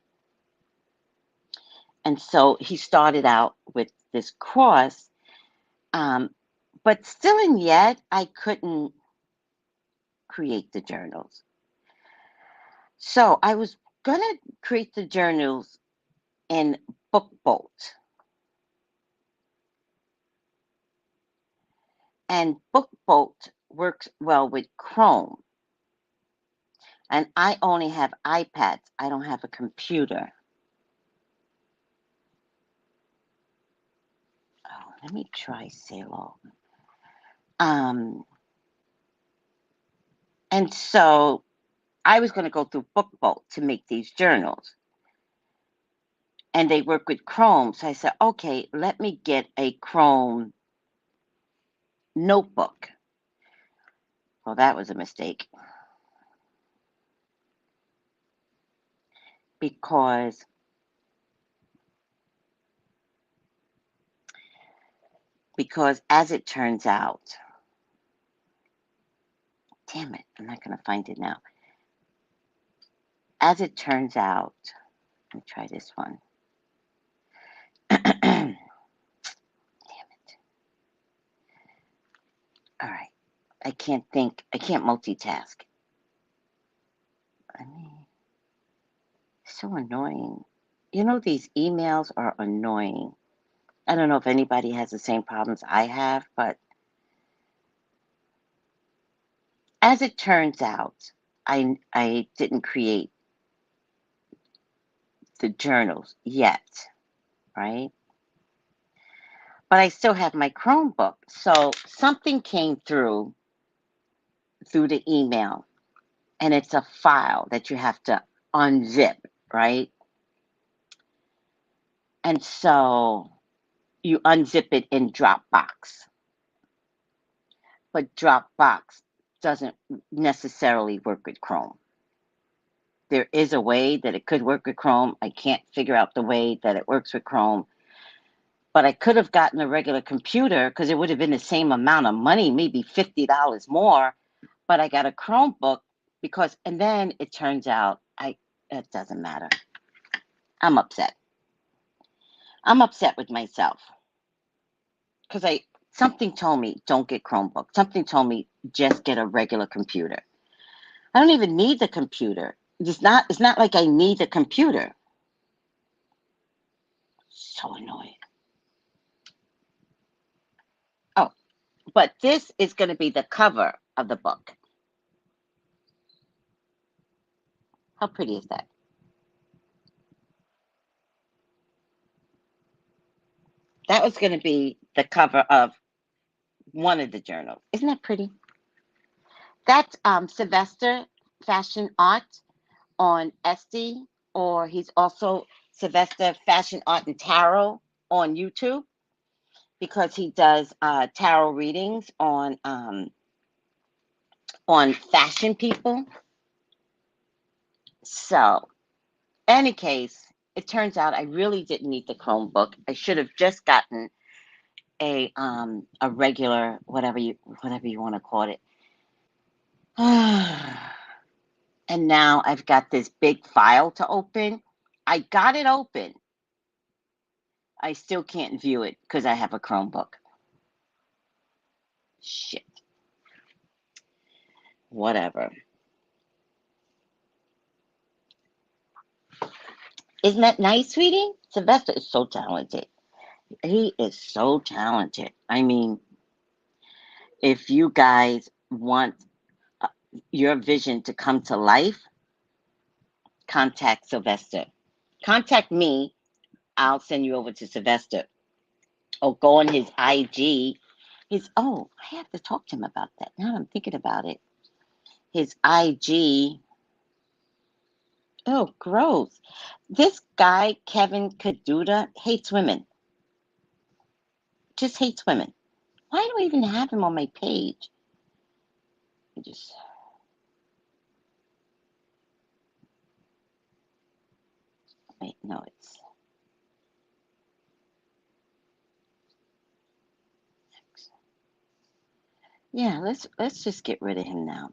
And so he started out with this cross, but still and yet I couldn't create the journals. So I was going to create the journals in BookBolt. And BookBolt works well with Chrome. And I only have iPads. I don't have a computer. Oh, let me try ZELLE. And so I was going to go through BookBolt to make these journals. And they work with Chrome. So I said, okay, let me get a Chrome notebook. Well, that was a mistake. Because as it turns out, damn it, I'm not going to find it now. As it turns out, let me try this one. Damn it. All right. I can't multitask. So annoying. You know, these emails are annoying. I don't know if anybody has the same problems I have, but as it turns out, I didn't create the journals yet, right? But I still have my Chromebook. So something came through the email, and it's a file that you have to unzip, right? And so you unzip it in Dropbox. But Dropbox doesn't necessarily work with Chrome. There is a way that it could work with Chrome. I can't figure out the way that it works with Chrome. But I could have gotten a regular computer because it would have been the same amount of money, maybe $50 more. But I got a Chromebook because, and then it turns out it doesn't matter. I'm upset. I'm upset with myself because something told me don't get Chromebook. Something told me just get a regular computer. I don't even need the computer. It's not like I need the computer. So annoying. Oh, but this is going to be the cover of the book. How pretty is that? That was going to be the cover of one of the journals. Isn't that pretty? That's Sylvester Fashion Art on Etsy, or he's also Sylvester Fashion Art and Tarot on YouTube, because he does tarot readings on fashion people. So, any case, it turns out I really didn't need the Chromebook. I should have just gotten a regular, whatever you want to call it. And now I've got this big file to open. I got it open. I still can't view it because I have a Chromebook. Shit. Whatever. Isn't that nice, sweetie? Sylvester is so talented. He is so talented. I mean, if you guys want your vision to come to life, contact Sylvester. Contact me. I'll send you over to Sylvester. Or go on his IG. I have to talk to him about that. Now I'm thinking about it. His IG. Oh, gross. This guy, Kevin Kaduda, hates women. Just hates women. Why do I even have him on my page? Wait, no, it's yeah. Let's just get rid of him now.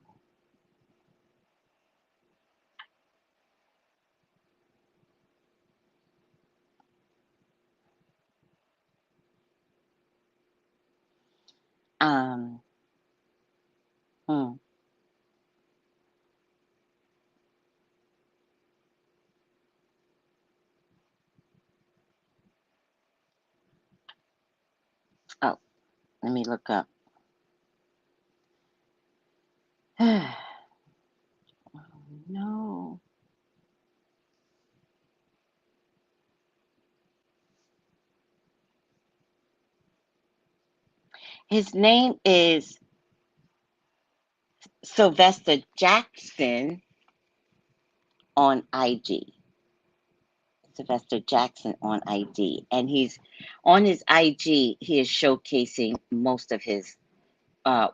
Um. Hmm. Oh, let me look up. Oh, no. His name is Sylvester Jackson on IG. Sylvester Jackson on IG. And he's on his IG, he is showcasing most of his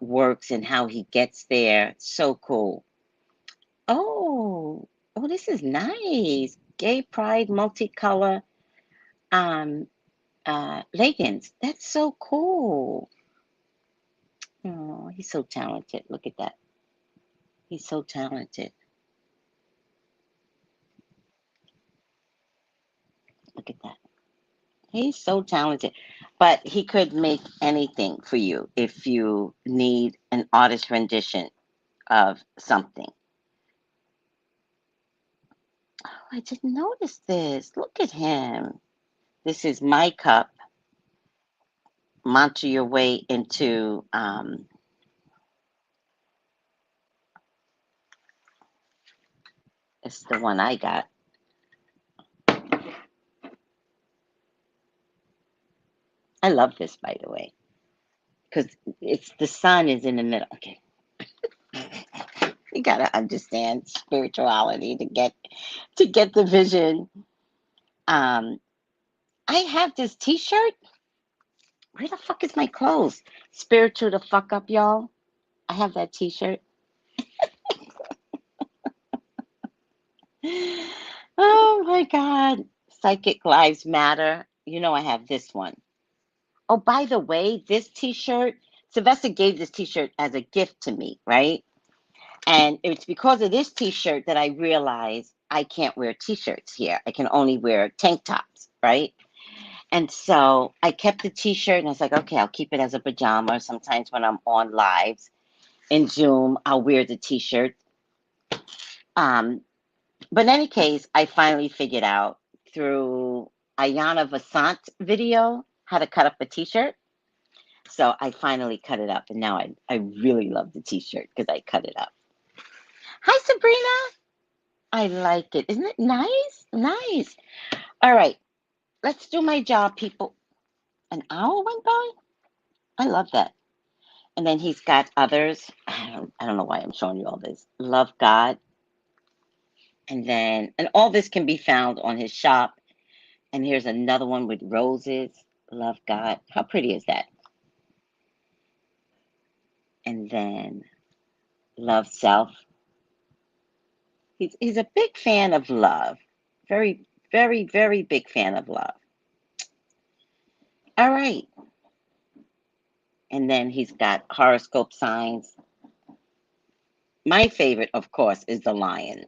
works and how he gets there. So cool. Oh, this is nice. Gay pride, multicolor leggings. That's so cool. Oh, he's so talented. Look at that. He's so talented. Look at that. He's so talented. But he could make anything for you if you need an artist rendition of something. Oh, I didn't notice this. Look at him. This is my cup. Mantra your way into it's the one I got. I love this, by the way, because it's the sun is in the middle. Okay. You gotta understand spirituality to get the vision. I have this T-shirt. Where the fuck is my clothes? Spiritual the fuck up, y'all. I have that T-shirt. Oh my God. Psychic Lives Matter. You know, I have this one. Oh, by the way, this t shirt, Sylvester gave this t shirt as a gift to me, right? And it's because of this t shirt that I realized I can't wear t shirts here. I can only wear tank tops, right? And so I kept the t shirt and I was like, okay, I'll keep it as a pajama. Sometimes when I'm on lives in Zoom, I'll wear the t shirt. Um, but in any case, I finally figured out through Ayana Vasant's video how to cut up a t shirt. So I finally cut it up, and now I really love the t shirt because I cut it up. Hi, Sabrina. I like it. Isn't it nice? Nice. All right, let's do my job, people. An hour went by? I love that. And then he's got others. I don't know why I'm showing you all this. Love God. And all this can be found on his shop. And here's another one with roses. Love God. How pretty is that? And then love self. He's a big fan of love. Very, very, very big fan of love. All right. And then he's got horoscope signs. My favorite, of course, is the lion.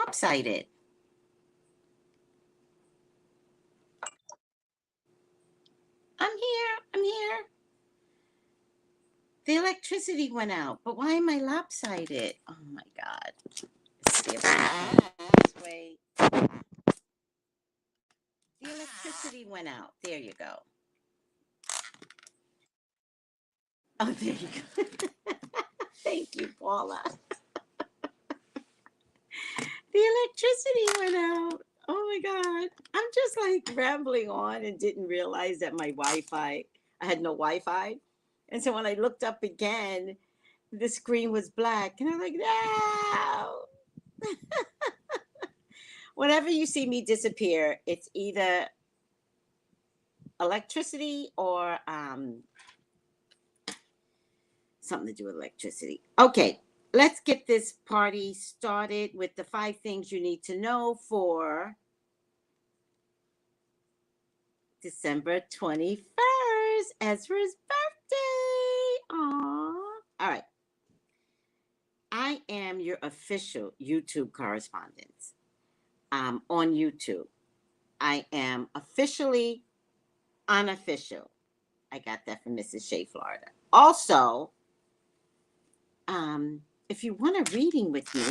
lopsided. I'm here. The electricity went out, but why am I lopsided? Oh my God. Let's see if I can do it this way. The electricity went out. There you go. Oh, there you go. Thank you, Paula. The electricity went out. Oh my God. I'm just like rambling on and didn't realize that my Wi-Fi, I had no Wi-Fi. And so when I looked up again, the screen was black. And I'm like, no. Whenever you see me disappear, it's either electricity or something to do with electricity. Okay, let's get this party started with the 5 things you need to know for December 21st, Ezra's birthday. Aww. All right. I am your official YouTube correspondent on YouTube. I am officially unofficial. I got that from Mrs. Shea, Florida. Also, if you want a reading with me,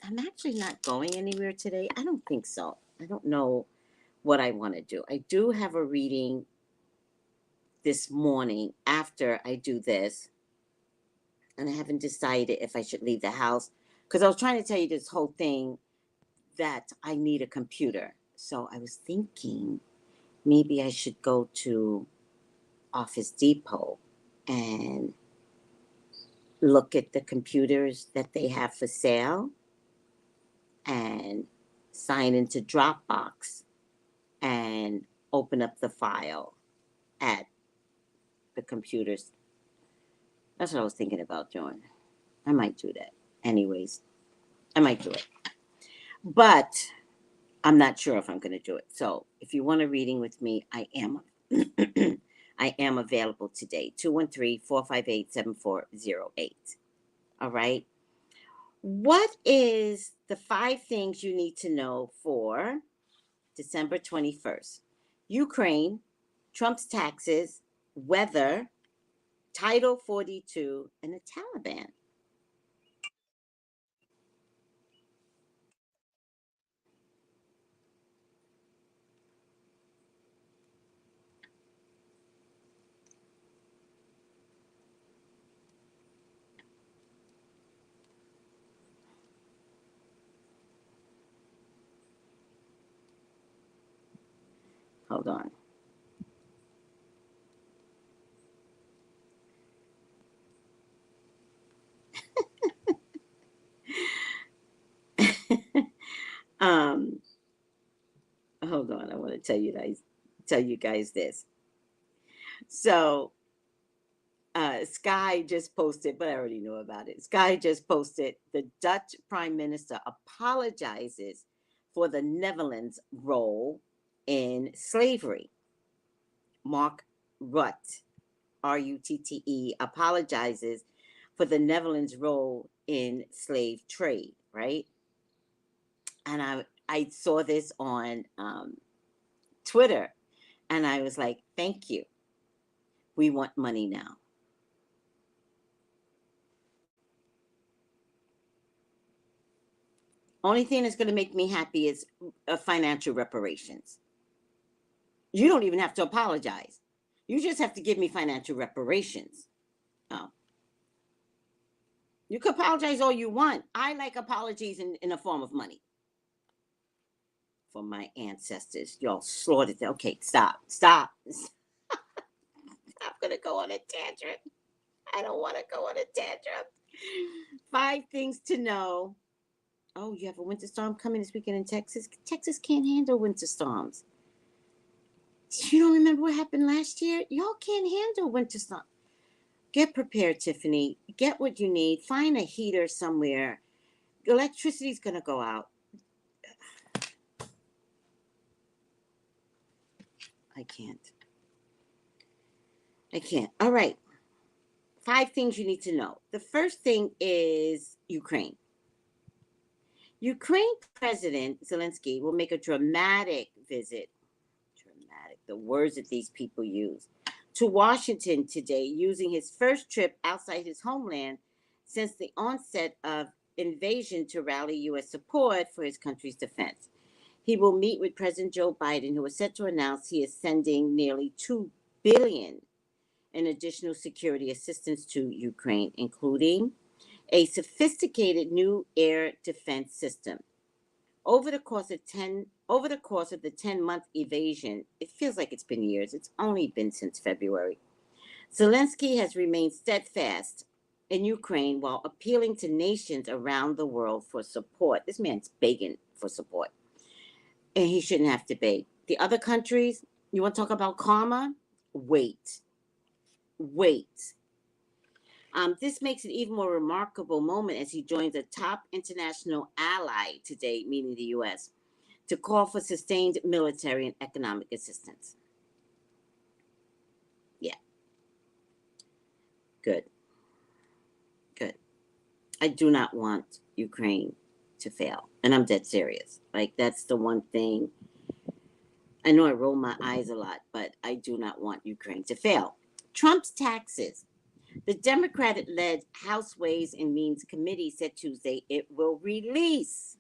I'm actually not going anywhere today. I don't think so. I don't know what I want to do. I do have a reading this morning after I do this, and I haven't decided if I should leave the house because I was trying to tell you this whole thing that I need a computer. So I was thinking maybe I should go to Office Depot and look at the computers that they have for sale and sign into Dropbox and open up the file at the computers. That's what I was thinking about doing. I might do that. Anyways, I might do it. But I'm not sure if I'm going to do it. So if you want a reading with me, I am I am available today. 213-458-7408. All right. What is the 5 things you need to know for December 21st? Ukraine, Trump's taxes, weather, Title 42, and the Taliban. Hold on. um, Hold on. I want to tell you guys this. So, Sky just posted, but I already know about it. Sky just posted the Dutch Prime Minister apologizes for the Netherlands' role in slavery. Mark Rutte, Rutte, apologizes for the Netherlands' role in slave trade, right? And I saw this on Twitter, and I was like, thank you. We want money now. Only thing that's going to make me happy is financial reparations. You don't even have to apologize. You just have to give me financial reparations. Oh. You can apologize all you want. I like apologies in the form of money. For my ancestors. Y'all slaughtered them. Okay, stop. I'm going to go on a tangent. I don't want to go on a tangent. 5 things to know. Oh, you have a winter storm coming this weekend in Texas? Texas can't handle winter storms. You don't remember what happened last year? Y'all can't handle winter storm. Get prepared, Tiffany. Get what you need. Find a heater somewhere. Electricity's going to go out. I can't. All right. 5 things you need to know. The first thing is Ukraine. Ukraine President Zelensky will make a dramatic visit, dramatic, the words that these people use, to Washington today, using his first trip outside his homeland since the onset of invasion to rally U.S. support for his country's defense. He will meet with President Joe Biden, who is set to announce he is sending nearly $2 billion in additional security assistance to Ukraine, including a sophisticated new air defense system. Over the course of the 10-month invasion, it feels like it's been years. It's only been since February. Zelensky has remained steadfast in Ukraine while appealing to nations around the world for support. This man's begging for support, and he shouldn't have to beg. The other countries, you want to talk about karma? Wait. This makes an even more remarkable moment as he joins a top international ally today, meaning the U.S., to call for sustained military and economic assistance. Yeah. Good. I do not want Ukraine to fail. And I'm dead serious. Like, that's the one thing. I know I roll my eyes a lot, but I do not want Ukraine to fail. Trump's taxes. The Democratic-led House Ways and Means Committee said Tuesday it will release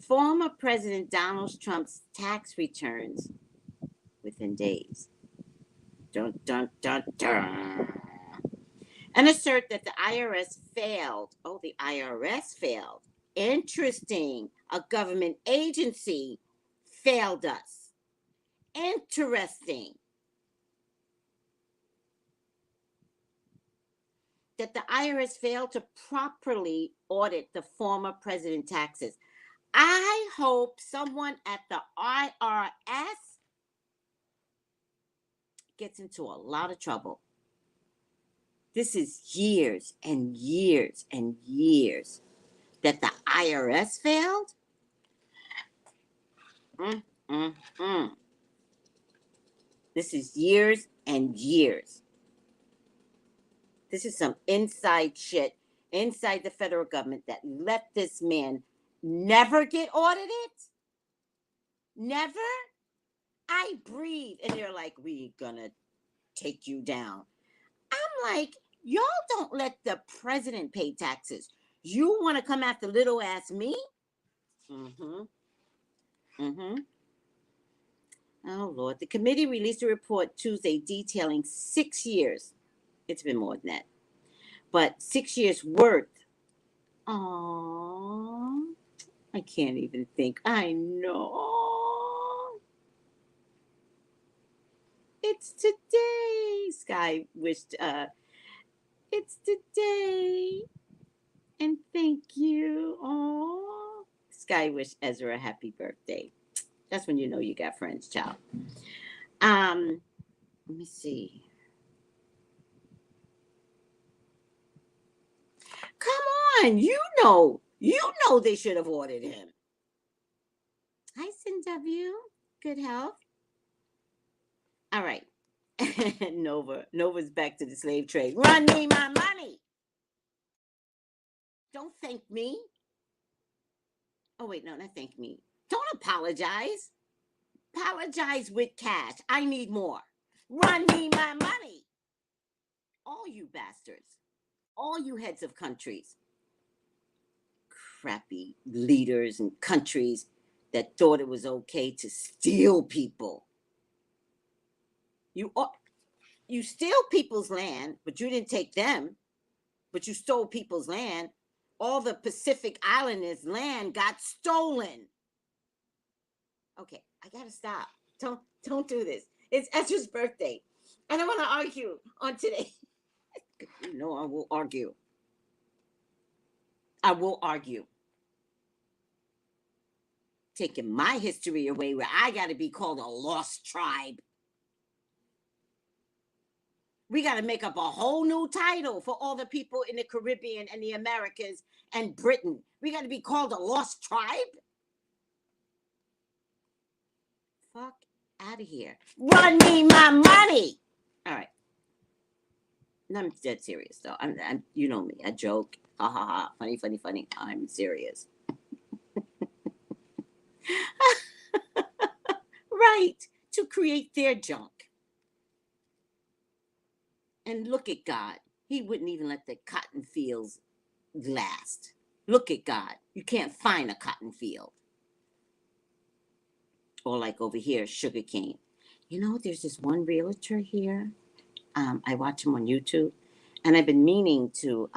former President Donald Trump's tax returns within days. Dun, dun, dun, dun. And assert that the IRS failed. Oh, the IRS failed. Interesting. A government agency failed us. Interesting. That the IRS failed to properly audit the former president's taxes. I hope someone at the IRS gets into a lot of trouble. This is years and years and years that the IRS failed. This is years and years. This is some inside shit inside the federal government that let this man never get audited. Never. I breathe. And they're like, we gonna take you down. I'm like, y'all don't let the president pay taxes. You want to come after little ass me? Oh, Lord. The committee released a report Tuesday detailing 6 years. It's been more than that. But 6 years worth. Aww. I can't even think. I know. It's today. Sky wished, it's today. And thank you. Aww. Sky wished Ezra a happy birthday. That's when you know you got friends, child. Let me see. Come on, you know they should have ordered him. Hi, Sin Good health. All right. Nova's back to the slave trade. Run me my money. Don't thank me. Oh, wait, no, not thank me. Don't apologize. Apologize with cash. I need more. Run me my money. All you bastards. All you heads of countries. Crappy leaders and countries that thought it was okay to steal people. You steal people's land, but you didn't take them. But you stole people's land. All the Pacific Islanders' land got stolen. Okay, I gotta stop. Don't do this. It's Ezra's birthday. I don't want to argue on today. You know I will argue. I will argue. Taking my history away where I got to be called a lost tribe. We got to make up a whole new title for all the people in the Caribbean and the Americas and Britain. We got to be called a lost tribe? Fuck out of here. Run me my money. All right. I'm dead serious though. I'm you know me. I joke. Ha ha ha. Funny, funny, funny. I'm serious. Right. To create their junk. And look at God. He wouldn't even let the cotton fields last. Look at God. You can't find a cotton field. Or like over here, sugarcane. You know, there's this one realtor here. I watch him on YouTube, and I've been meaning to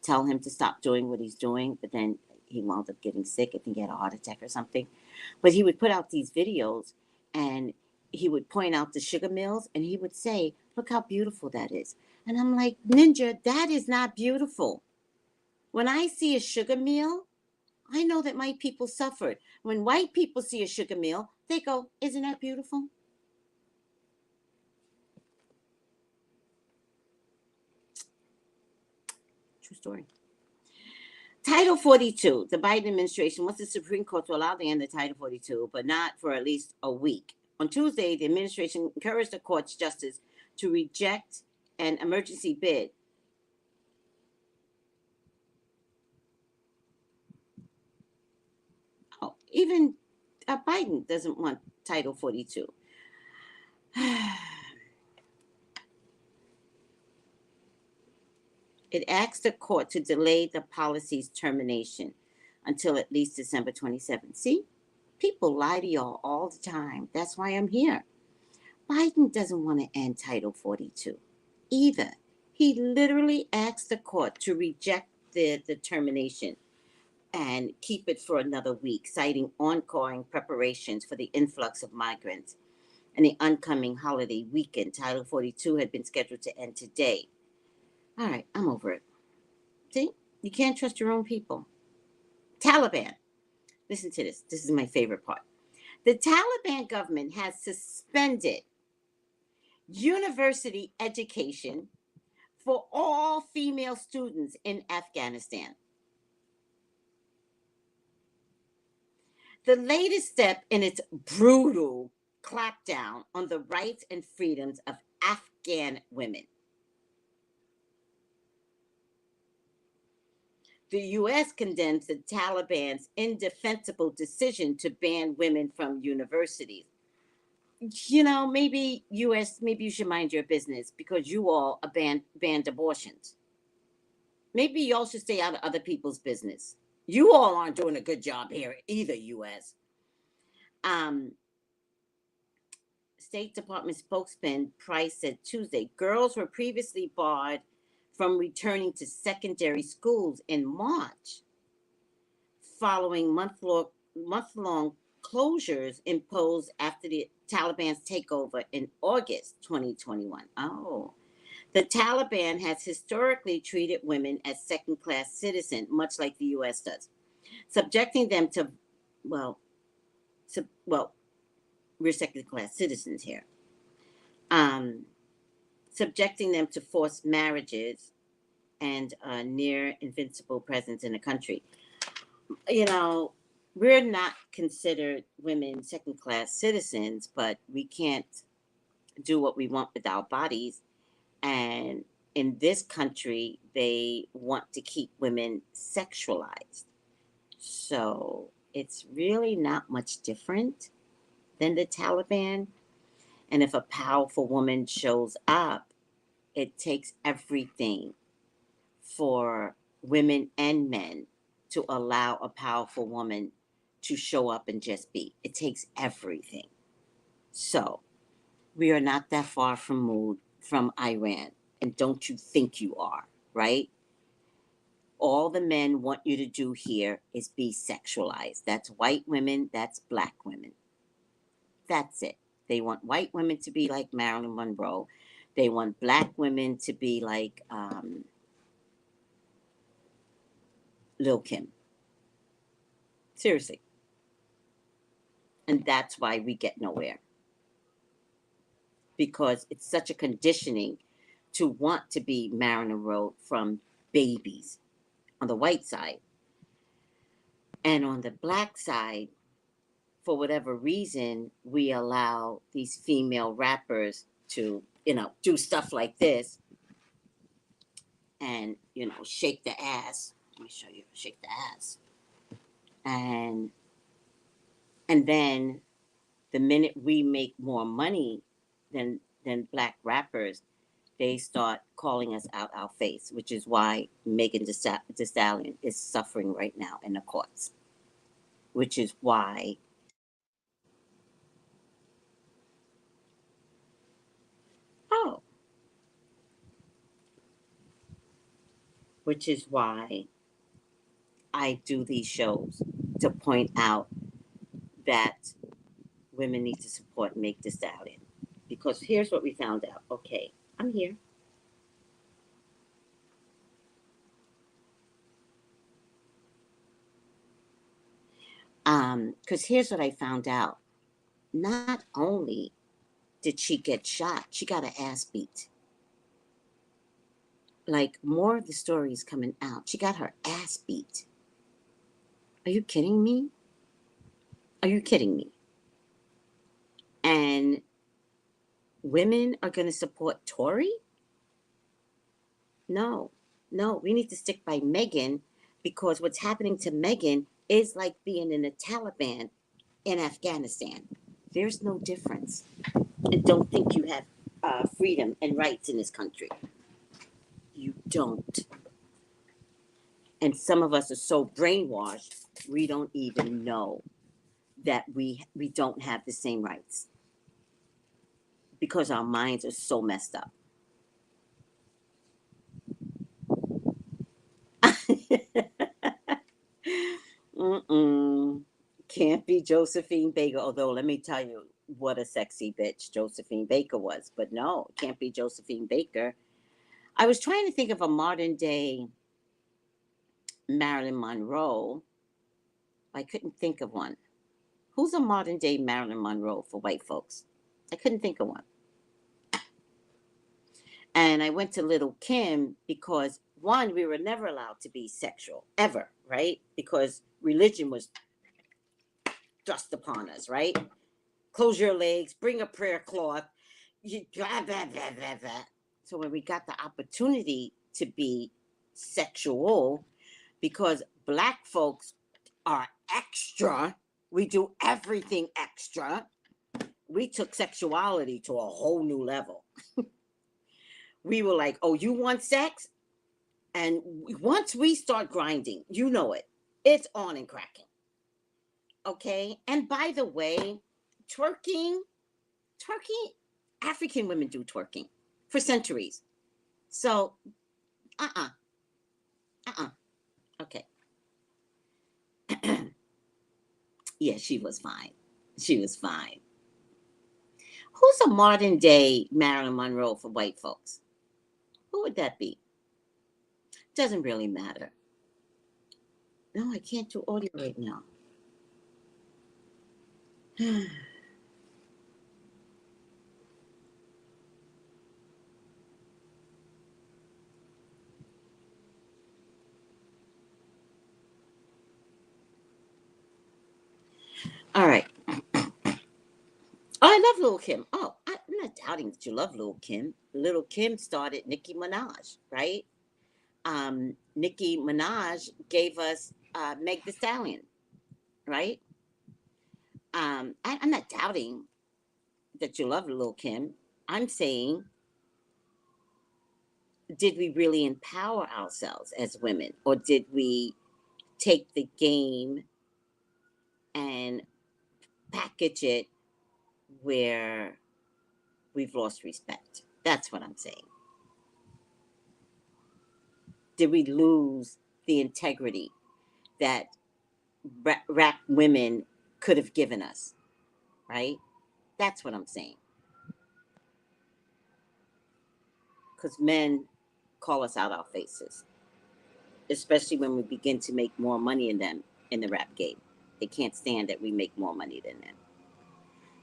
tell him to stop doing what he's doing, but then he wound up getting sick. I think he had a heart attack or something. But he would put out these videos, and he would point out the sugar mills, and he would say, "Look how beautiful that is." And I'm like, "Ninja, that is not beautiful. When I see a sugar mill, I know that my people suffered. When white people see a sugar mill, they go, 'Isn't that beautiful?'" True story. Title 42. The Biden administration wants the Supreme Court to allow the end of Title 42, but not for at least a week. On Tuesday, the administration encouraged the court's justice to reject an emergency bid. Oh, even Biden doesn't want Title 42. It asked the court to delay the policy's termination until at least December 27th. See, people lie to y'all all the time. That's why I'm here. Biden doesn't want to end Title 42 either. He literally asked the court to reject the termination and keep it for another week, citing ongoing preparations for the influx of migrants and the oncoming holiday weekend. Title 42 had been scheduled to end today. All right, I'm over it. See, you can't trust your own people. Taliban. Listen to this. This is my favorite part. The Taliban government has suspended university education for all female students in Afghanistan. The latest step in its brutal crackdown on the rights and freedoms of Afghan women. The U.S. condemns the Taliban's indefensible decision to ban women from universities. You know, maybe U.S., maybe you should mind your business because you all banned abortions. Maybe y'all should stay out of other people's business. You all aren't doing a good job here either, U.S. State Department spokesman Price said Tuesday girls were previously barred from returning to secondary schools in March, following month-long closures imposed after the Taliban's takeover in August 2021. Oh. The Taliban has historically treated women as second-class citizens, much like the U.S. does, subjecting them to, well, we're second-class citizens here, subjecting them to forced marriages and a near invincible presence in the country. You know, we're not considered women second-class citizens, but we can't do what we want with our bodies. And in this country, they want to keep women sexualized. So it's really not much different than the Taliban. And if a powerful woman shows up, it takes everything for women and men to allow a powerful woman to show up and just be. It takes everything. So we are not that far from Iran. And don't you think you are, right? All the men want you to do here is be sexualized. That's white women, that's black women. That's it. They want white women to be like Marilyn Monroe. They want black women to be like Lil Kim. Seriously. And that's why we get nowhere. Because it's such a conditioning to want to be Marilyn Monroe from babies on the white side. And on the black side, for whatever reason, we allow these female rappers to, do stuff like this and, you know, shake the ass. Let me show you, shake the ass. And then the minute we make more money than black rappers, they start calling us out our face, which is why Megan Thee Stallion is suffering right now in the courts. Which is why oh, which is why I do these shows to point out that women need to support Make Thee Stallion. Because here's what we found out. Okay, I'm here. Because here's what I found out. Not only did she get shot, she got her ass beat. Like, more of the stories coming out. She got her ass beat. Are you kidding me? Are you kidding me? And women are going to support Tory? No, no, we need to stick by Megan, because what's happening to Megan is like being in the Taliban in Afghanistan. There's no difference. And don't think you have freedom and rights in this country. You don't. And some of us are so brainwashed, we don't even know that we don't have the same rights, because our minds are so messed up. Mm-mm. Can't be Josephine Baker. Although, let me tell you what a sexy bitch Josephine Baker was. But no, it can't be Josephine Baker. I was trying to think of a modern day Marilyn Monroe. I couldn't think of one. Who's a modern day Marilyn Monroe for white folks? I couldn't think of one. And I went to Little Kim because, one, we were never allowed to be sexual, ever, right? Because religion was thrust upon us, right? Close your legs, bring a prayer cloth. Blah, blah, blah, blah, blah. So when we got the opportunity to be sexual, because black folks are extra, we do everything extra, we took sexuality to a whole new level. We were like, oh, you want sex? And once we start grinding, you know it. It's on and cracking. Okay? And by the way, twerking, African women do twerking for centuries. So, okay. Yeah, she was fine. She was fine. Who's a modern day Marilyn Monroe for white folks? Who would that be? Doesn't really matter. No, I can't do audio right now. All right. Oh, I love Lil' Kim. Oh, I'm not doubting that you love Lil' Kim. Lil' Kim started Nicki Minaj, right? Nicki Minaj gave us Meg Thee Stallion, right? I'm not doubting that you love Lil' Kim. I'm saying, did we really empower ourselves as women, or did we take the game and package it where we've lost respect? That's what I'm saying. Did we lose the integrity that rap women could have given us, right? That's what I'm saying. Because men call us out our faces, especially when we begin to make more money in them in the rap game. They can't stand that we make more money than them.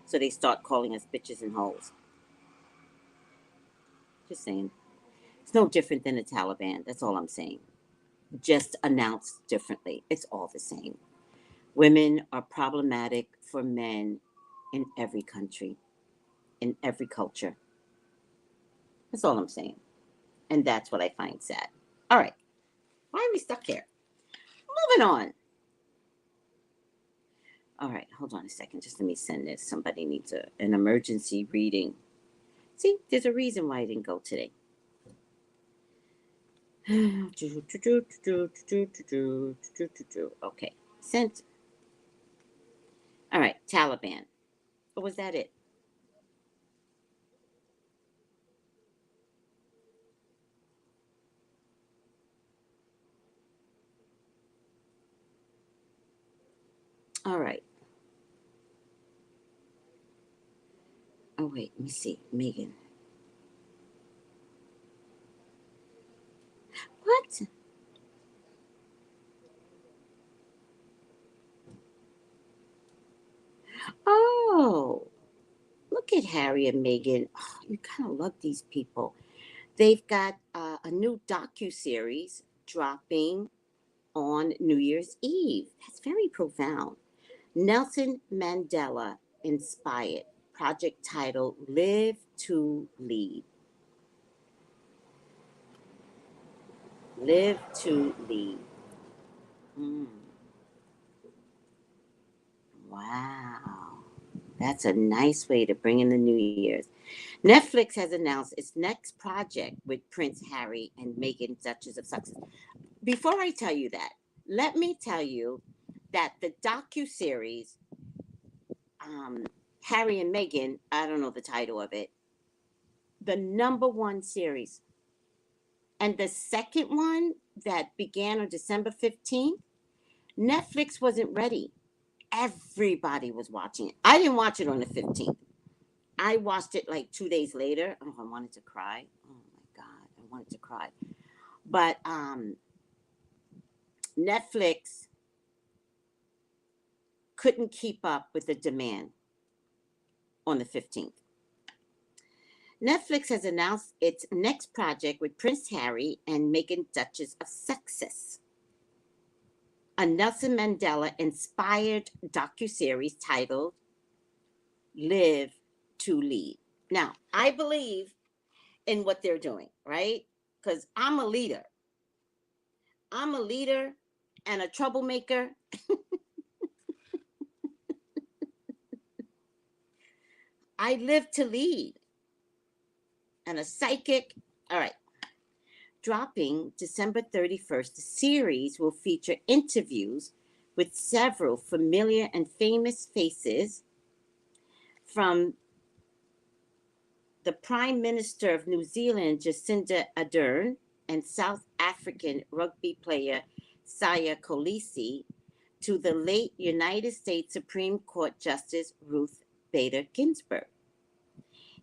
So they start calling us bitches and hoes. Just saying. It's no different than the Taliban. That's all I'm saying. Just announced differently. It's all the same. Women are problematic for men in every country, in every culture. That's all I'm saying. And that's what I find sad. All right. Why are we stuck here? Moving on. All right, hold on a second. Just let me send this. Somebody needs an emergency reading. See, there's a reason why I didn't go today. Okay, sent. All right, Taliban. Or was that it? All right. Oh, wait, let me see. Megan. What? Oh, look at Harry and Meghan. Oh, you kind of love these people. They've got a new docu-series dropping on New Year's Eve. That's very profound. Nelson Mandela inspired. Project titled Live to Lead. Live to Lead. Mm. Wow. That's a nice way to bring in the New Year's. Netflix has announced its next project with Prince Harry and Meghan, Duchess of Sussex. Before I tell you that, let me tell you that the docu-series, Harry and Meghan, I don't know the title of it, the number one series. And the second one that began on December 15th, Netflix wasn't ready. Everybody was watching it. I didn't watch it on the 15th. I watched it like 2 days later. Oh, I wanted to cry. Oh my God, I wanted to cry. But Netflix couldn't keep up with the demand on the 15th. Netflix has announced its next project with Prince Harry and Meghan, Duchess of Sussex, a Nelson Mandela inspired docuseries titled Live to Lead. Now, I believe in what they're doing, right? Because I'm a leader. I'm a leader and a troublemaker. I live to lead and a psychic. All right. Dropping December 31st, the series will feature interviews with several familiar and famous faces, from the Prime Minister of New Zealand, Jacinda Ardern, and South African rugby player Siya Kolisi, to the late United States Supreme Court Justice Ruth Bader Ginsburg.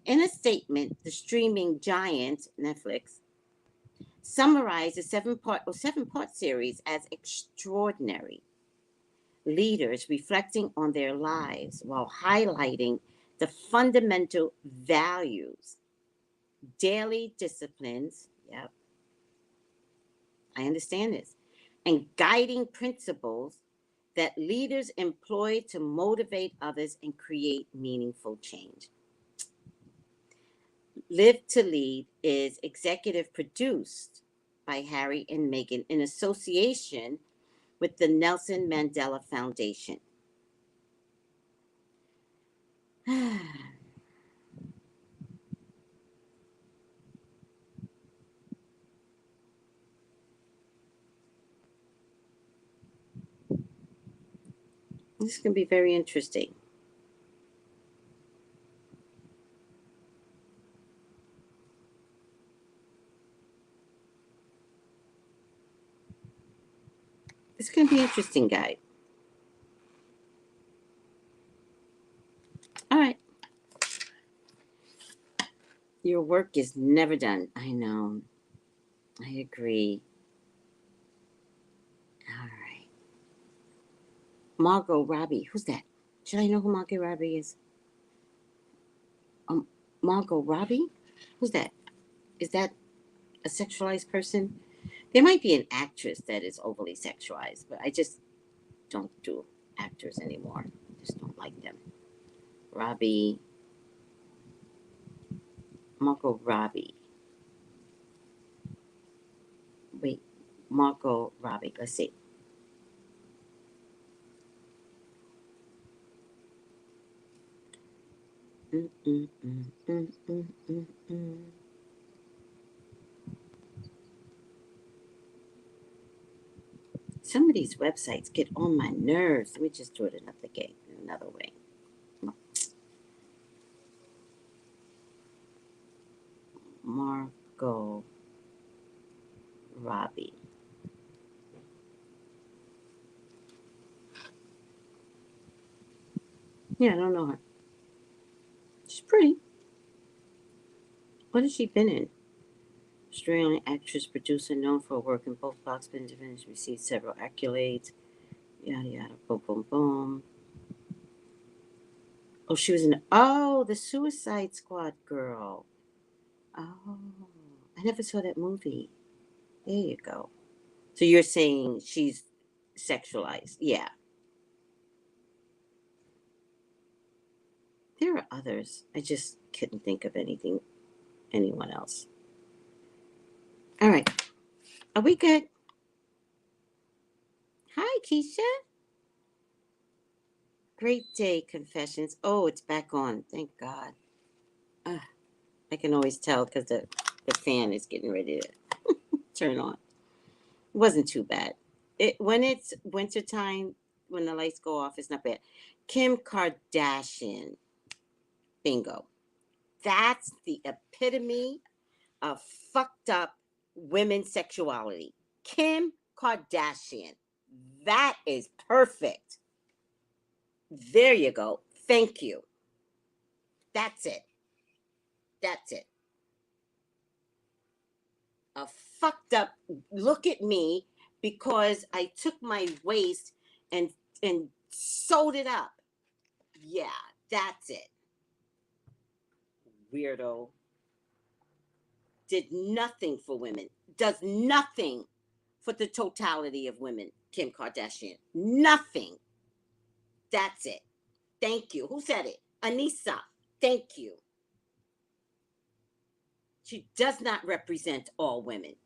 In a statement, the streaming giant, Netflix, summarized the seven-part series as extraordinary leaders reflecting on their lives while highlighting the fundamental values, daily disciplines, yep, I understand this, and guiding principles that leaders employ to motivate others and create meaningful change. Live to Lead is executive produced by Harry and Meghan in association with the Nelson Mandela Foundation. This is going to be very interesting. It's going to be interesting, guys. All right. Your work is never done. I know. I agree. All right. Margot Robbie. Who's that? Should I know who Margot Robbie is? Margot Robbie? Who's that? Is that a sexualized person? There might be an actress that is overly sexualized, but I just don't do actors anymore. I just don't like them. Robbie. Margot Robbie. Wait. Margot Robbie. Let's see. Some of these websites get on my nerves. Let me just do it another way. Margot Robbie. Yeah, I don't know her. She's pretty. What has she been in? Australian actress, producer, known for her work in both box office and received several accolades. Yada yada, boom, boom, boom. Oh, she was in the Suicide Squad girl. Oh, I never saw that movie. There you go. So you're saying she's sexualized? Yeah. There are others. I just couldn't think of anyone else. All right. Are we good? Hi, Keisha. Great day, confessions. Oh, it's back on. Thank God. I can always tell because the fan is getting ready to turn on. It wasn't too bad. When it's wintertime, when the lights go off, it's not bad. Kim Kardashian. Bingo. That's the epitome of fucked up women's sexuality. Kim Kardashian. That is perfect. There you go. Thank you. That's it. That's it. A fucked up look at me because I took my waist and sewed it up. Yeah, that's it. Weirdo. Did nothing for women. Does nothing for the totality of women. Kim Kardashian. Nothing. That's it. Thank you. Who said it? Anissa. Thank you. She does not represent all women.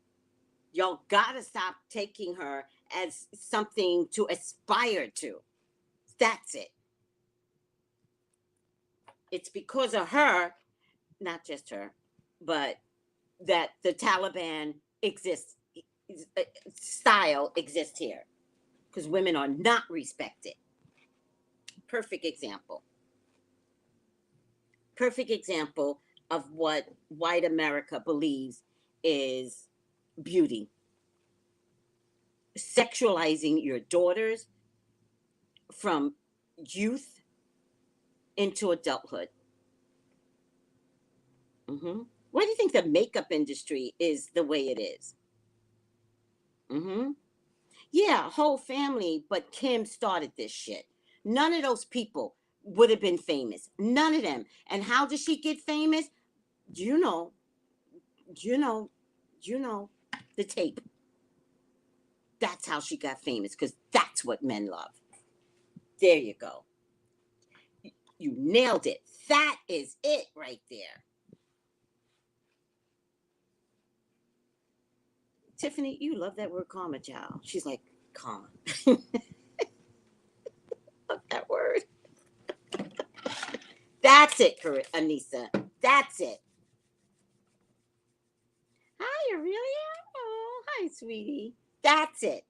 Y'all gotta stop taking her as something to aspire to. That's it. It's because of her, not just her, but that the Taliban exists, style exists here. Because women are not respected. Perfect example. Perfect example of what white America believes is beauty. Sexualizing your daughters from youth into adulthood. Mm-hmm. Why do you think the makeup industry is the way it is? Mm-hmm. Yeah, whole family, but Kim started this shit. None of those people would have been famous. None of them. And how did she get famous? You know, you know, you know, the tape. That's how she got famous because that's what men love. There you go. You nailed it. That is it right there. Tiffany, you love that word karma, child. She's like, karma. Love that word. That's it, Anissa. That's it. Hi, Aurelia. Oh, hi, sweetie. That's it.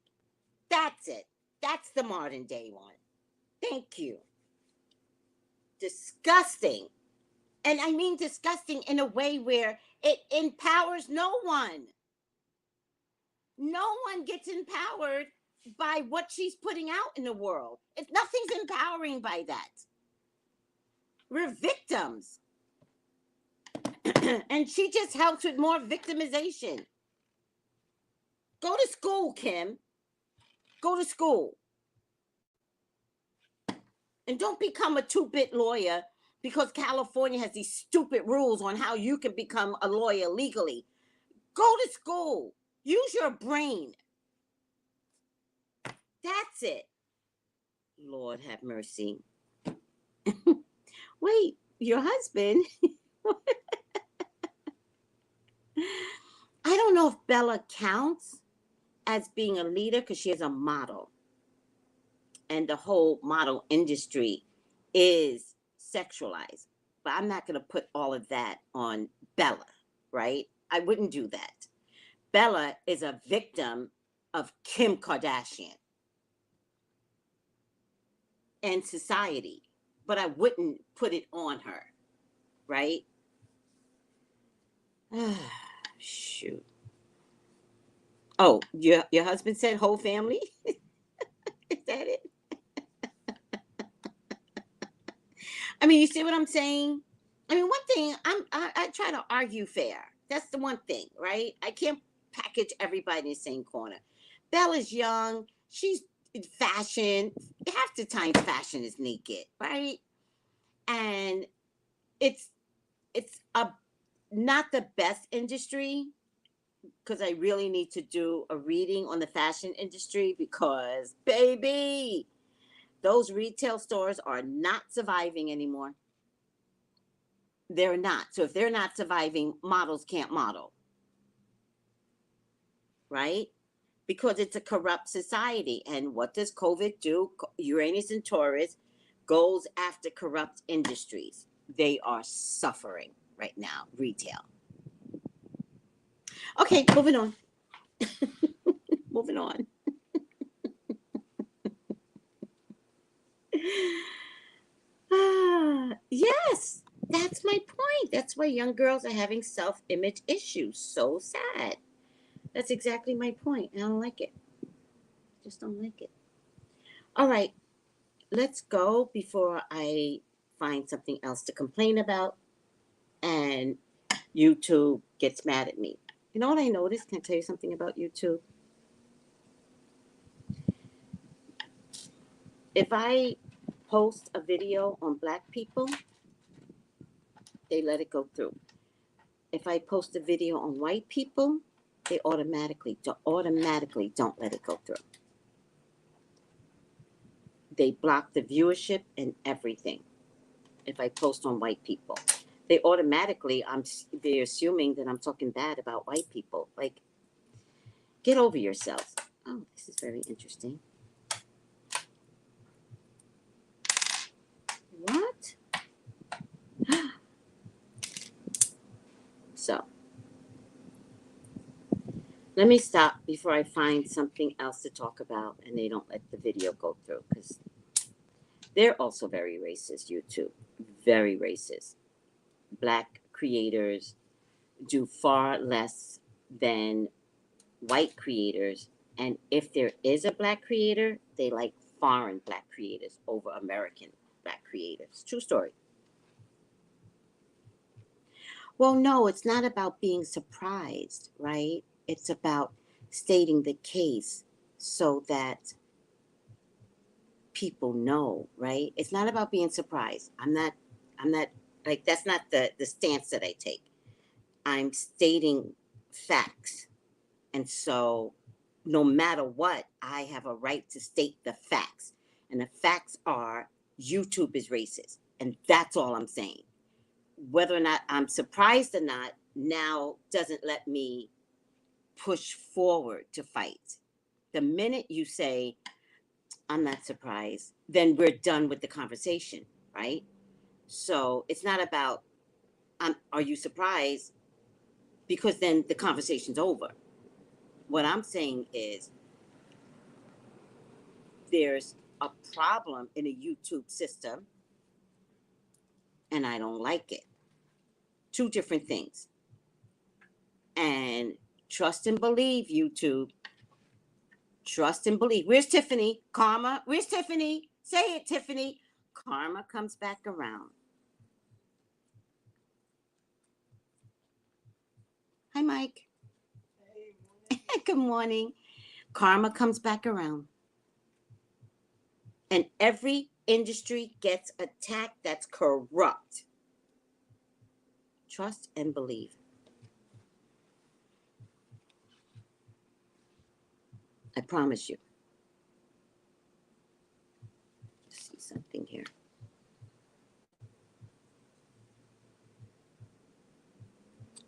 That's it. That's the modern day one. Thank you. Disgusting. And I mean disgusting in a way where it empowers no one. No one gets empowered by what she's putting out in the world. Nothing's empowering by that. We're victims. And she just helps with more victimization. Go to school, Kim. Go to school. And don't become a two-bit lawyer because California has these stupid rules on how you can become a lawyer legally. Go to school. Use your brain. That's it. Lord have mercy. Wait, your husband? I don't know if Bella counts. as being a leader because she is a model. And the whole model industry is sexualized. But I'm not going to put all of that on Bella, right? I wouldn't do that. Bella is a victim of Kim Kardashian and society, but I wouldn't put it on her, right? Shoot. Oh, your husband said whole family? Is that it? I mean, you see what I'm saying? I mean, one thing, I try to argue fair. That's the one thing, right? I can't package everybody in the same corner. Bella's young. She's in fashion. Half the time, fashion is naked, right? And it's a not the best industry because I really need to do a reading on the fashion industry because, baby, those retail stores are not surviving anymore. They're not. So if they're not surviving, models can't model, right? Because it's a corrupt society. And what does COVID do? Uranus and Taurus goes after corrupt industries. They are suffering right now, retail. Okay, moving on. Moving on. Yes, that's my point. That's why young girls are having self-image issues. So sad. That's exactly my point. I don't like it. Just don't like it. All right, let's go before I find something else to complain about and YouTube gets mad at me. You know what I noticed? Can I tell you something about YouTube? If I post a video on black people, they let it go through. If I post a video on white people, they automatically don't let it go through. They block the viewership and everything. If I post on white people, they automatically they're assuming that I'm talking bad about white people. Like, get over yourselves. Oh, this is very interesting. What? So, let me stop before I find something else to talk about and they don't let the video go through because they're also very racist, YouTube. Very racist. Black creators do far less than white creators. And if there is a black creator, they like foreign black creators over American black creators. True story. Well, no, it's not about being surprised, right? It's about stating the case so that people know, right? It's not about being surprised. I'm not like that's not the stance that I take. I'm stating facts. And so no matter what, I have a right to state the facts. And the facts are YouTube is racist. And that's all I'm saying. Whether or not I'm surprised or not now doesn't let me push forward to fight. The minute you say, I'm not surprised, then we're done with the conversation, right? So it's not about, are you surprised? Because then the conversation's over. What I'm saying is there's a problem in a YouTube system and I don't like it. Two different things. And trust and believe, YouTube. Trust and believe. Where's Tiffany? Karma. Where's Tiffany? Say it, Tiffany. Karma comes back around. Hi, Mike. Hey, good morning. Karma comes back around. And every industry gets attacked that's corrupt. Trust and believe. I promise you. Let's see something here.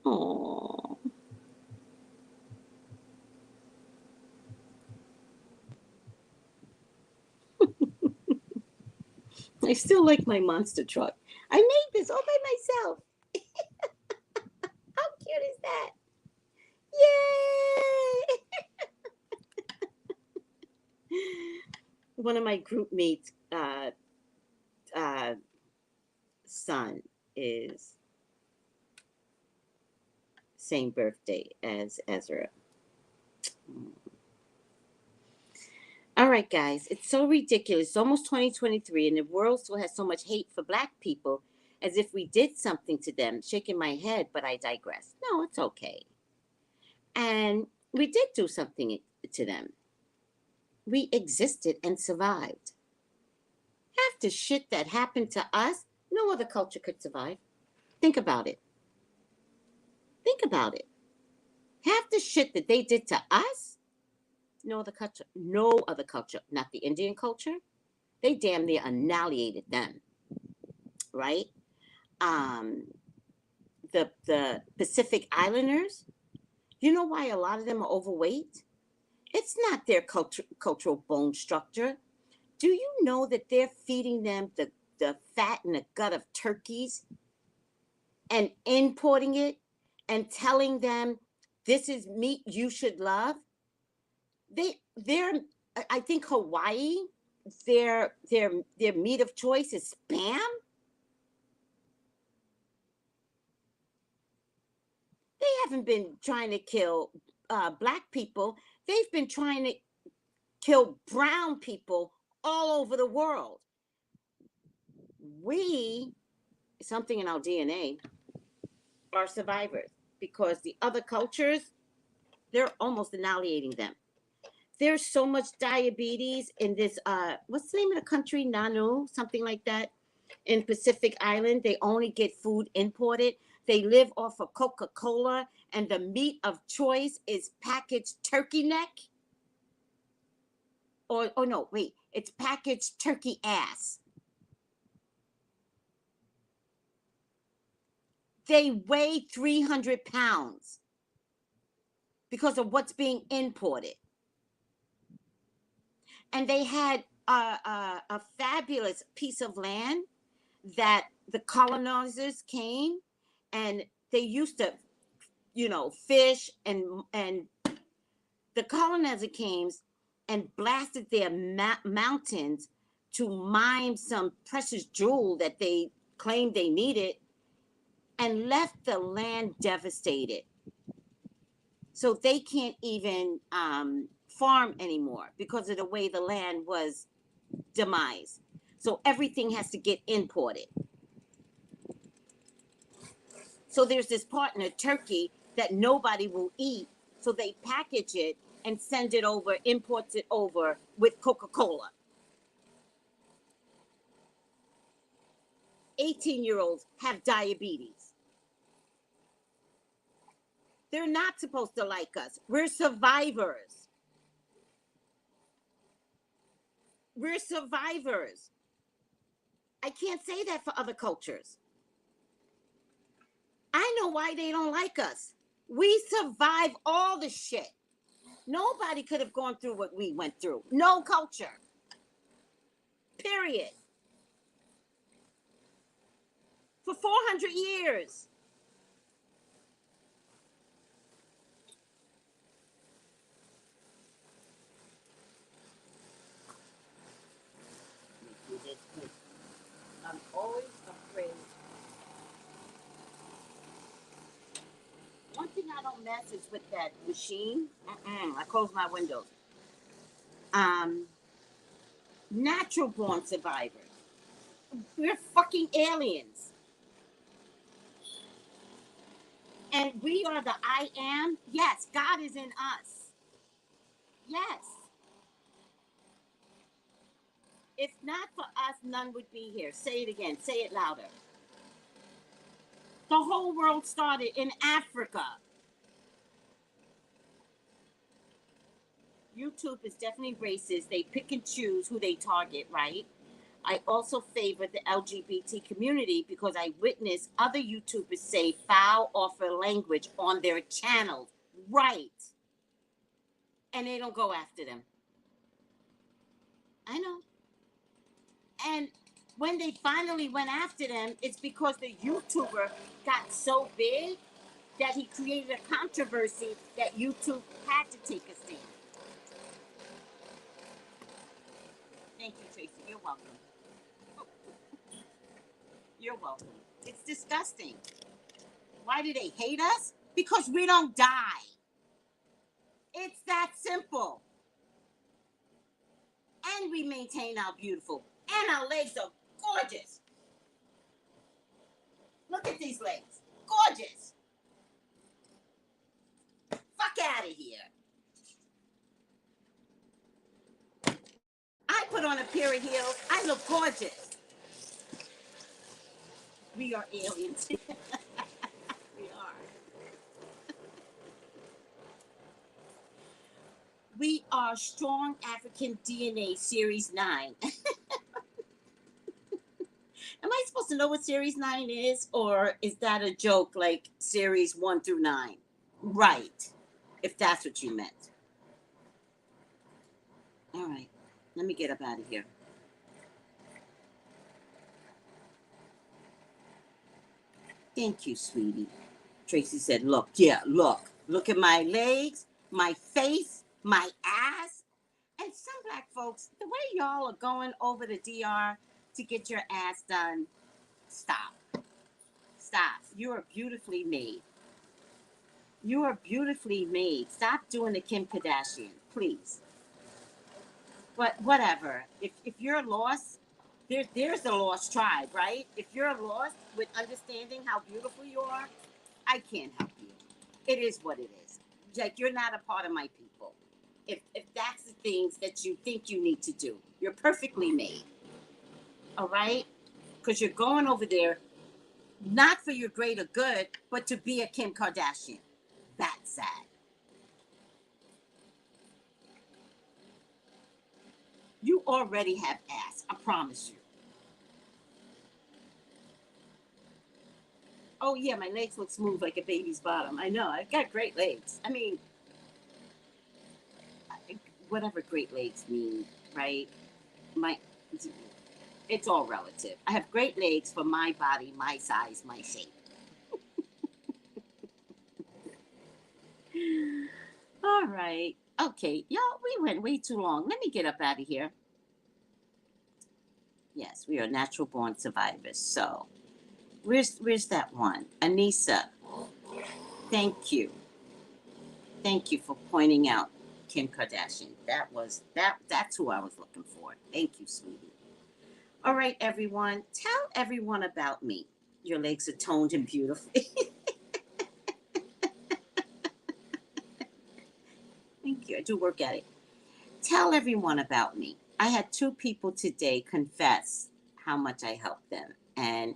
Oh. I still like my monster truck. I made this all by myself. How cute is that? Yay! One of my group mates' son is same birthday as Ezra. All right, guys, it's so ridiculous. It's almost 2023, and the world still has so much hate for Black people as if we did something to them. Shaking my head, but I digress. No, it's okay. And we did do something to them. We existed and survived. Half the shit that happened to us, no other culture could survive. Think about it. Think about it. Half the shit that they did to us, no other culture, not the Indian culture, they damn near annihilated them, right? The Pacific Islanders, you know why a lot of them are overweight? It's not their cultural bone structure. Do you know that they're feeding them the fat and the gut of turkeys and importing it and telling them this is meat you should love? They're I think Hawaii, their meat of choice is Spam. They haven't been trying to kill Black people. They've been trying to kill brown people all over the world. We, something in our DNA, are survivors because the other cultures, they're almost annihilating them. There's so much diabetes in this, what's the name of the country? Nanu, something like that. In Pacific Island, they only get food imported. They live off of Coca-Cola, and the meat of choice is packaged turkey neck. Oh no, wait, it's packaged turkey ass. They weigh 300 pounds because of what's being imported. And they had a fabulous piece of land that the colonizers came and they used to, fish, and the colonizer came and blasted their mountains to mine some precious jewel that they claimed they needed and left the land devastated. So they can't even farm anymore because of the way the land was demised. So everything has to get imported. So there's this partner, turkey, that nobody will eat. So they package it and send it over, imports it over with Coca-Cola. 18-year-olds have diabetes. They're not supposed to like us. We're survivors. We're survivors. I can't say that for other cultures. I know why they don't like us. We survive all the shit. Nobody could have gone through what we went through. No culture. Period. For 400 years. I'm always afraid. One thing I don't mess is with that machine. I close my windows. Natural born survivors. We're fucking aliens. And we are the I am. Yes, God is in us. Yes. If not for us, none would be here. Say it again. Say it louder. The whole world started in Africa. YouTube is definitely racist. They pick and choose who they target, right? I also favor the LGBT community because I witnessed other YouTubers say foul, awful language on their channels. Right. And they don't go after them. I know. And when they finally went after them, it's because the YouTuber got so big that he created a controversy that YouTube had to take a stand. Thank you, Tracy. You're welcome. You're welcome. It's disgusting. Why do they hate us? Because we don't die. It's that simple. And we maintain our beautiful. And our legs are gorgeous. Look at these legs. Gorgeous. Fuck out of here. I put on a pair of heels. I look gorgeous. We are aliens. We are. We are Strong African DNA Series 9. Am I supposed to know what Series 9 is? Or is that a joke like Series 1 through 9? Right. If that's what you meant. All right. Let me get up out of here. Thank you, sweetie. Tracy said, look, yeah, look. Look at my legs, my face, my ass. And some black folks, the way y'all are going over the DR to get your ass done, stop. Stop. You are beautifully made. You are beautifully made. Stop doing the Kim Kardashian, please. But whatever. If you're lost, there's the lost tribe, right? If you're lost with understanding how beautiful you are, I can't help you. It is what it is. Like, you're not a part of my people. If that's the things that you think you need to do, you're perfectly made. All right? Because you're going over there not for your greater good, but to be a Kim Kardashian. That's sad. You already have ass, I promise you. Oh, yeah, my legs look smooth like a baby's bottom. I know, I've got great legs. I mean, whatever great legs mean, right? It's all relative. I have great legs for my body, my size, my shape. All right. Okay, y'all, we went way too long. Let me get up out of here. Yes, we are natural born survivors. So, where's that one? Anissa, thank you. Thank you for pointing out Kim Kardashian. That's who I was looking for. Thank you, sweetie. All right, everyone. Tell everyone about me. Your legs are toned and beautiful. Thank you. I do work at it. Tell everyone about me. I had 2 people today confess how much I helped them. And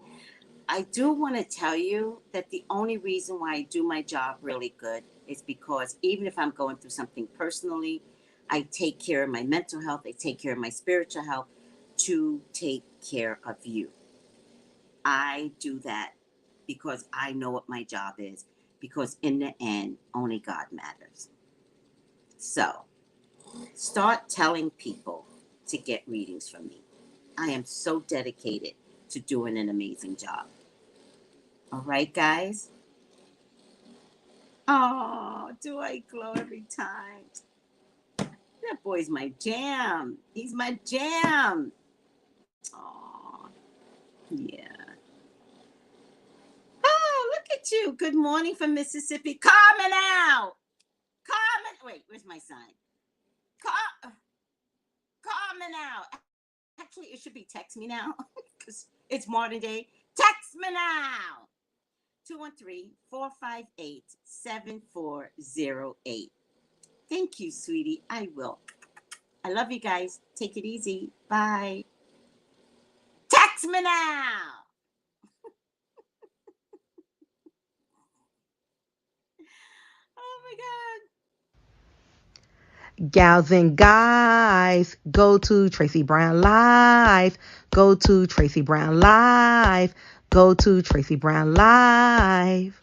I do want to tell you that the only reason why I do my job really good is because even if I'm going through something personally, I take care of my mental health, I take care of my spiritual health to take care of you. I do that because I know what my job is, because in the end, only God matters. So, start telling people to get readings from me. I am so dedicated to doing an amazing job. All right, guys? Oh, do I glow every time? That boy's my jam. He's my jam. Oh, yeah. Oh, look at you. Good morning from Mississippi. Coming out. Wait, where's my sign? Coming out. Actually, it should be text me now because it's modern day. Text me now. 213-458-7408. Thank you, sweetie. I will. I love you guys. Take it easy. Bye. Text me now. Oh my God. Gals and guys, go to Tracey Brown Live. Go to Tracey Brown Live. Go to Tracey Brown Live.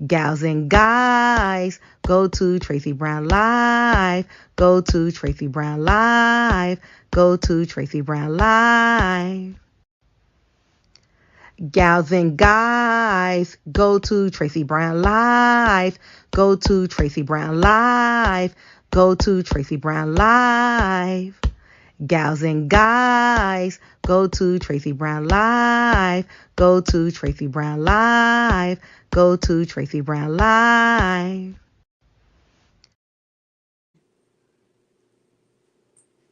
Gals and guys, go to Tracey Brown Live. Go to Tracey Brown Live. Go to Tracey Brown Live. Gals and guys, go to Tracey Brown Live. Go to Tracey Brown Live. Go to Tracey Brown Live. Gals and guys, go to Tracey Brown Live. Go to Tracey Brown Live. Go to Tracey Brown Live.